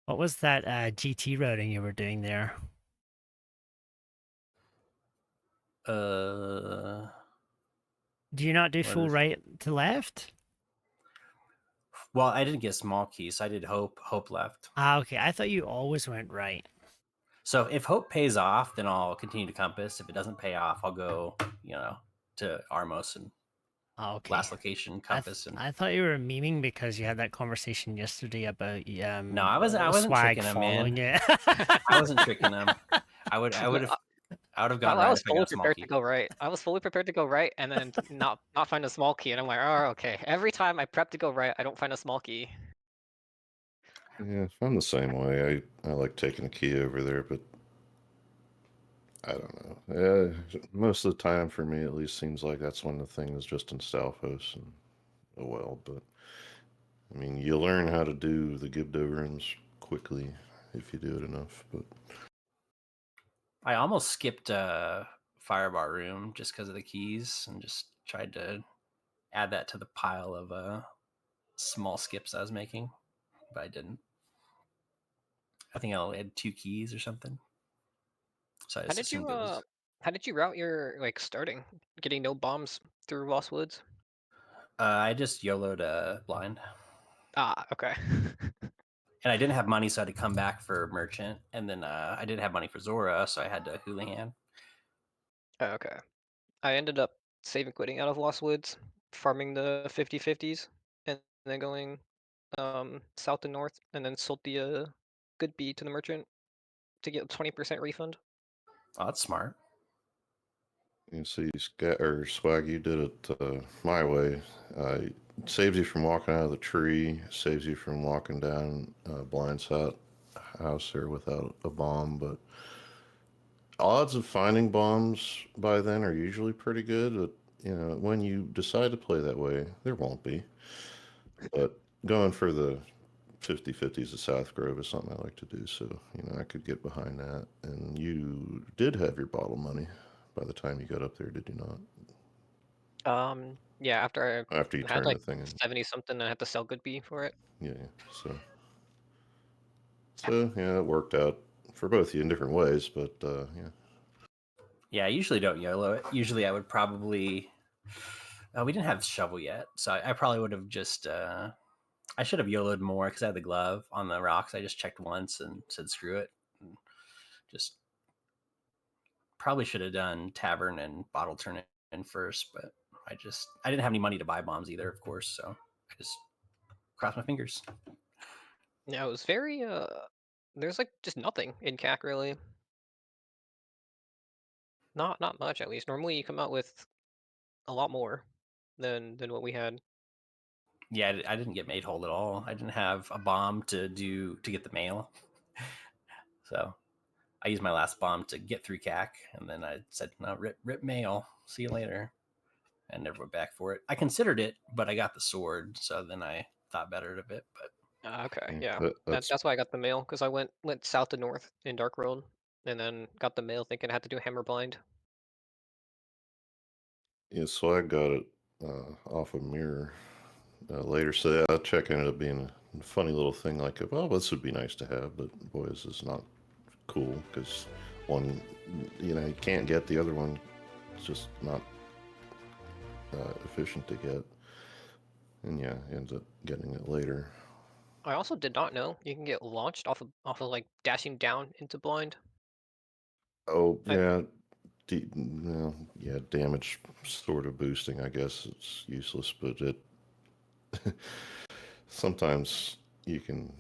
What was that GT routing you were doing there? Uh, Do you not do what full is? right to left? Well, I didn't get small keys. So I did hope left. Ah, okay. I thought you always went right. So if hope pays off, then I'll continue to compass. If it doesn't pay off, I'll go, to Armos and Ah, okay. last location compass. And I thought you were memeing because you had that conversation yesterday about no, I wasn't Swag tricking him, following man. it. I wasn't tricking him. I would No, have gone I right was if I fully got a small prepared to key. go right. I was fully prepared to go right, and then not find a small key, and I'm like, oh, okay. Every time I prep to go right, I don't find a small key. yeah, I'm the same way. I like taking a key over there, but I don't know. Most of the time, for me at least, seems like that's when the thing is just in Stalfos and oh well. But I mean, you learn how to do the Gibdo rooms quickly if you do it enough. But I almost skipped Firebar room just because of the keys and just tried to add that to the pile of small skips I was making, but I didn't. I think I'll add 2 keys or something. So I How just did assumed you it was. how did you route your starting, getting no bombs through Lost Woods? I just YOLO'd blind. Ah, okay. And I didn't have money, so I had to come back for merchant. And then I didn't have money for Zora, so I had to Houlihan. Oh, okay. I ended up saving quitting out of Lost Woods, farming the 50/50s, and then going south and north, and then sold the good bee to the merchant to get 20% refund. Oh, that's smart. you see, Swag, you did it my way. It saves you from walking out of the tree. Saves you from walking down blind house there without a bomb, but odds of finding bombs by then are usually pretty good, but when you decide to play that way, there won't be. But going for the 50/50s of South Grove is something I like to do, so I could get behind that. And you did have your bottle money by the time you got up there, did you not? Yeah, after After you I had turned like the thing in. 70 something, I had to sell good bee for it. Yeah, yeah. So yeah, it worked out for both of you in different ways, but yeah. Yeah, I usually don't YOLO it. Usually I would probably. We didn't have shovel yet, so I probably would have just. I should have YOLO'd more because I had the glove on the rocks. I just checked once and said screw it. And just probably should have done tavern and bottle turn in first, but I didn't have any money to buy bombs either, of course. So I just crossed my fingers. Yeah, it was very there's like just nothing in CAC really. Not much at least. Normally you come out with a lot more than what we had. Yeah, I didn't get made whole at all. I didn't have a bomb to get the mail. So I used my last bomb to get through CAC, and then I said, "No, rip mail. See you later," and never went back for it. I considered it, but I got the sword, so then I thought better of it. But Okay, Yeah, yeah. that's That's why I got the mail, because I went south to north in Dark World, and then got the mail thinking I had to do Hammer Blind. yeah. So I got it off a mirror later. So yeah, that check ended up being a funny little thing. Like, well, this would be nice to have, but boy, this is not cool because one, you can't get the other one. It's just not efficient to get. And yeah, ends up getting it later. I also did not know you can get launched off of like dashing down into blind. Oh I, yeah, no, yeah, damage sort of boosting. I guess it's useless, but it sometimes you can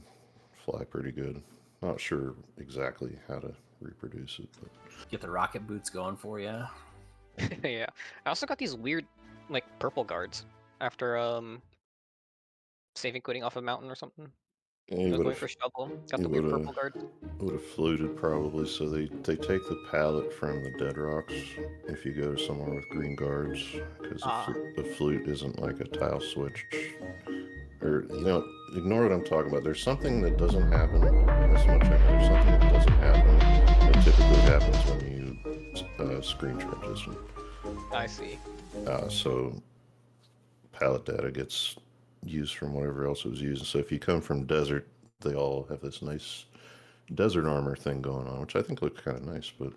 fly pretty good. Not sure exactly how to reproduce it, but Get the rocket boots going for you. yeah. I also got these weird like purple guards after saving quitting off a mountain or something. yeah, I was going for shovel. Got you the weird purple guards. would have fluted probably. So they take the pallet from the dead rocks if you go to somewhere with green guards because Ah, the flute isn't like a tile switch. Or ignore what I'm talking about. There's something that doesn't happen as much. There's something that doesn't happen that typically happens when you screen transition. I see. So palette data gets used from whatever else it was using. So if you come from desert, they all have this nice desert armor thing going on, which I think looks kind of nice, but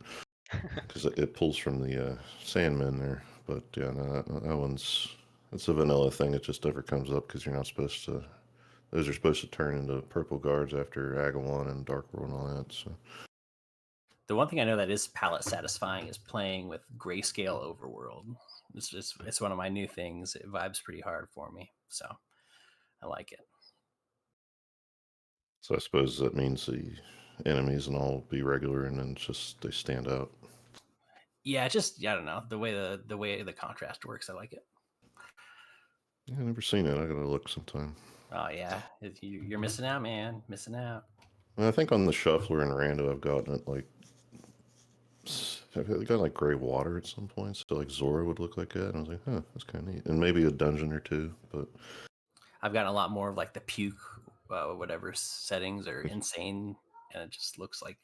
because it pulls from the Sandmen there. But yeah, no, that one's it's a vanilla thing. It just never comes up because you're not supposed to. Those are supposed to turn into purple guards after Agawon and Dark World and all that. So The one thing I know that is palette satisfying is playing with grayscale overworld. It's one of my new things. It vibes pretty hard for me, so I like it. I suppose that means the enemies and all be regular, and then just they stand out. Yeah, I don't know the way the contrast works. I like it. Yeah, I've never seen it. I gotta look sometime. Oh yeah, you're missing out, man. Missing out. And I think on the shuffler and rando, I've gotten it like I've got like gray water at some point, so like Zora would look like that. And I was like, huh, that's kind of neat. And maybe a dungeon or two, but I've gotten a lot more of like the puke, whatever settings are insane, and it just looks like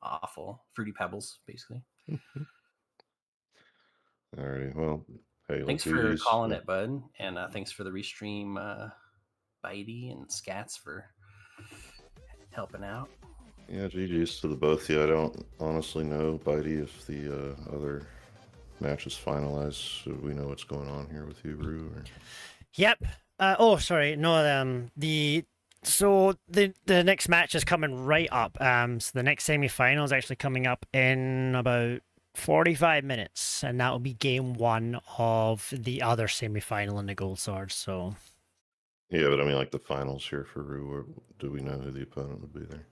awful. Fruity Pebbles, basically. alrighty. Well, hey, like Thanks for GG's. calling it, bud, and thanks for the restream, Bitey and Scats for helping out. Yeah, GG's to the both of you. I don't honestly know, Bitey, if the other match is finalized. So we know what's going on here with you, Rue. Or... Yep. Oh, sorry. No. The next match is coming right up. So the next semi-final is actually coming up in about 45 minutes, and that will be game one of the other semi-final in the Gold Sword. So Yeah, but I mean, like the finals here for Rue. Or do we know who the opponent would be there?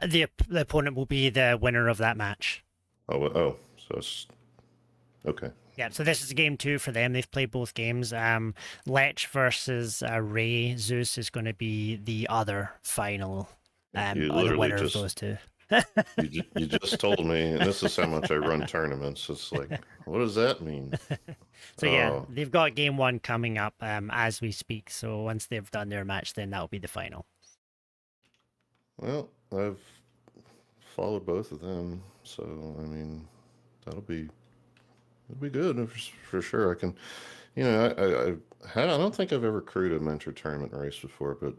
the opponent will be the winner of that match. So it's okay. Yeah, so this is game two for them. They've played both games. Lech versus Ray Zeus is going to be the other final. You Or the literally winner of just those two. you just told me, and this is how much I run tournaments. It's like, what does that mean? So yeah, Oh, they've got game one coming up as we speak. So once they've done their match, then that'll be the final. well, I've followed both of them, so I mean, it'll be good for sure. I can, I don't think I've ever crewed a mentor tournament race before, but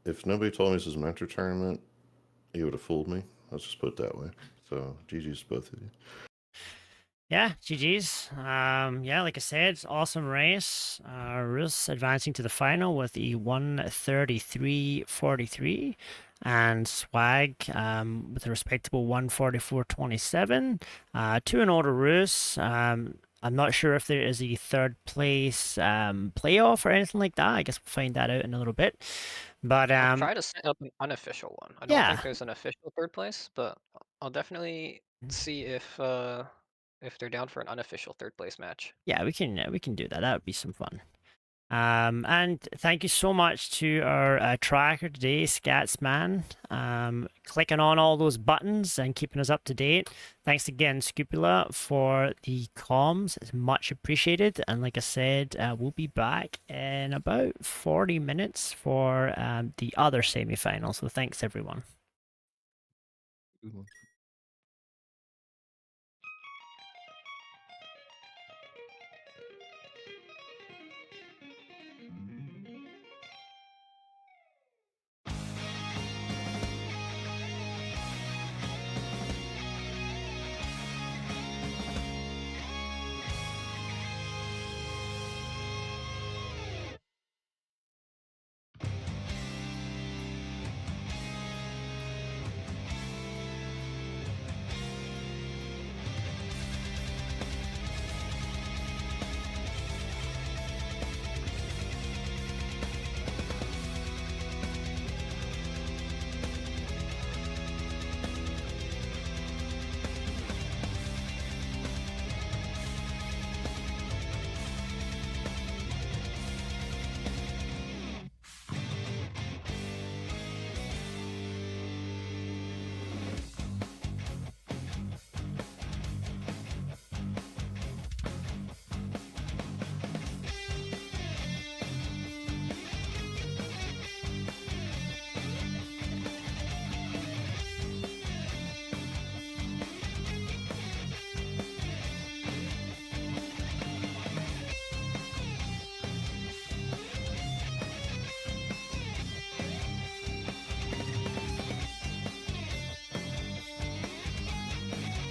if nobody told me this is a mentor tournament, you would have fooled me. Let's just put it that way. So GG's to both of you. Yeah, GG's. Yeah, like I said, awesome race. Roos advancing to the final with a 133.43, and Swag with a respectable 144.27. 2-0 to Roos. I'm not sure if there is a third place playoff or anything like that. I guess we'll find that out in a little bit. But I'll try to set up an unofficial one. I don't yeah, think there's an official third place, but I'll definitely see if they're down for an unofficial third place match. yeah, we can do that. That would be some fun. And thank you so much to our tracker today, Scatsman, clicking on all those buttons and keeping us up to date. Thanks again, Sk00pula, for the comms. It's much appreciated. And like I said, we'll be back in about 40 minutes for the other semi-final. So thanks, everyone. Good one.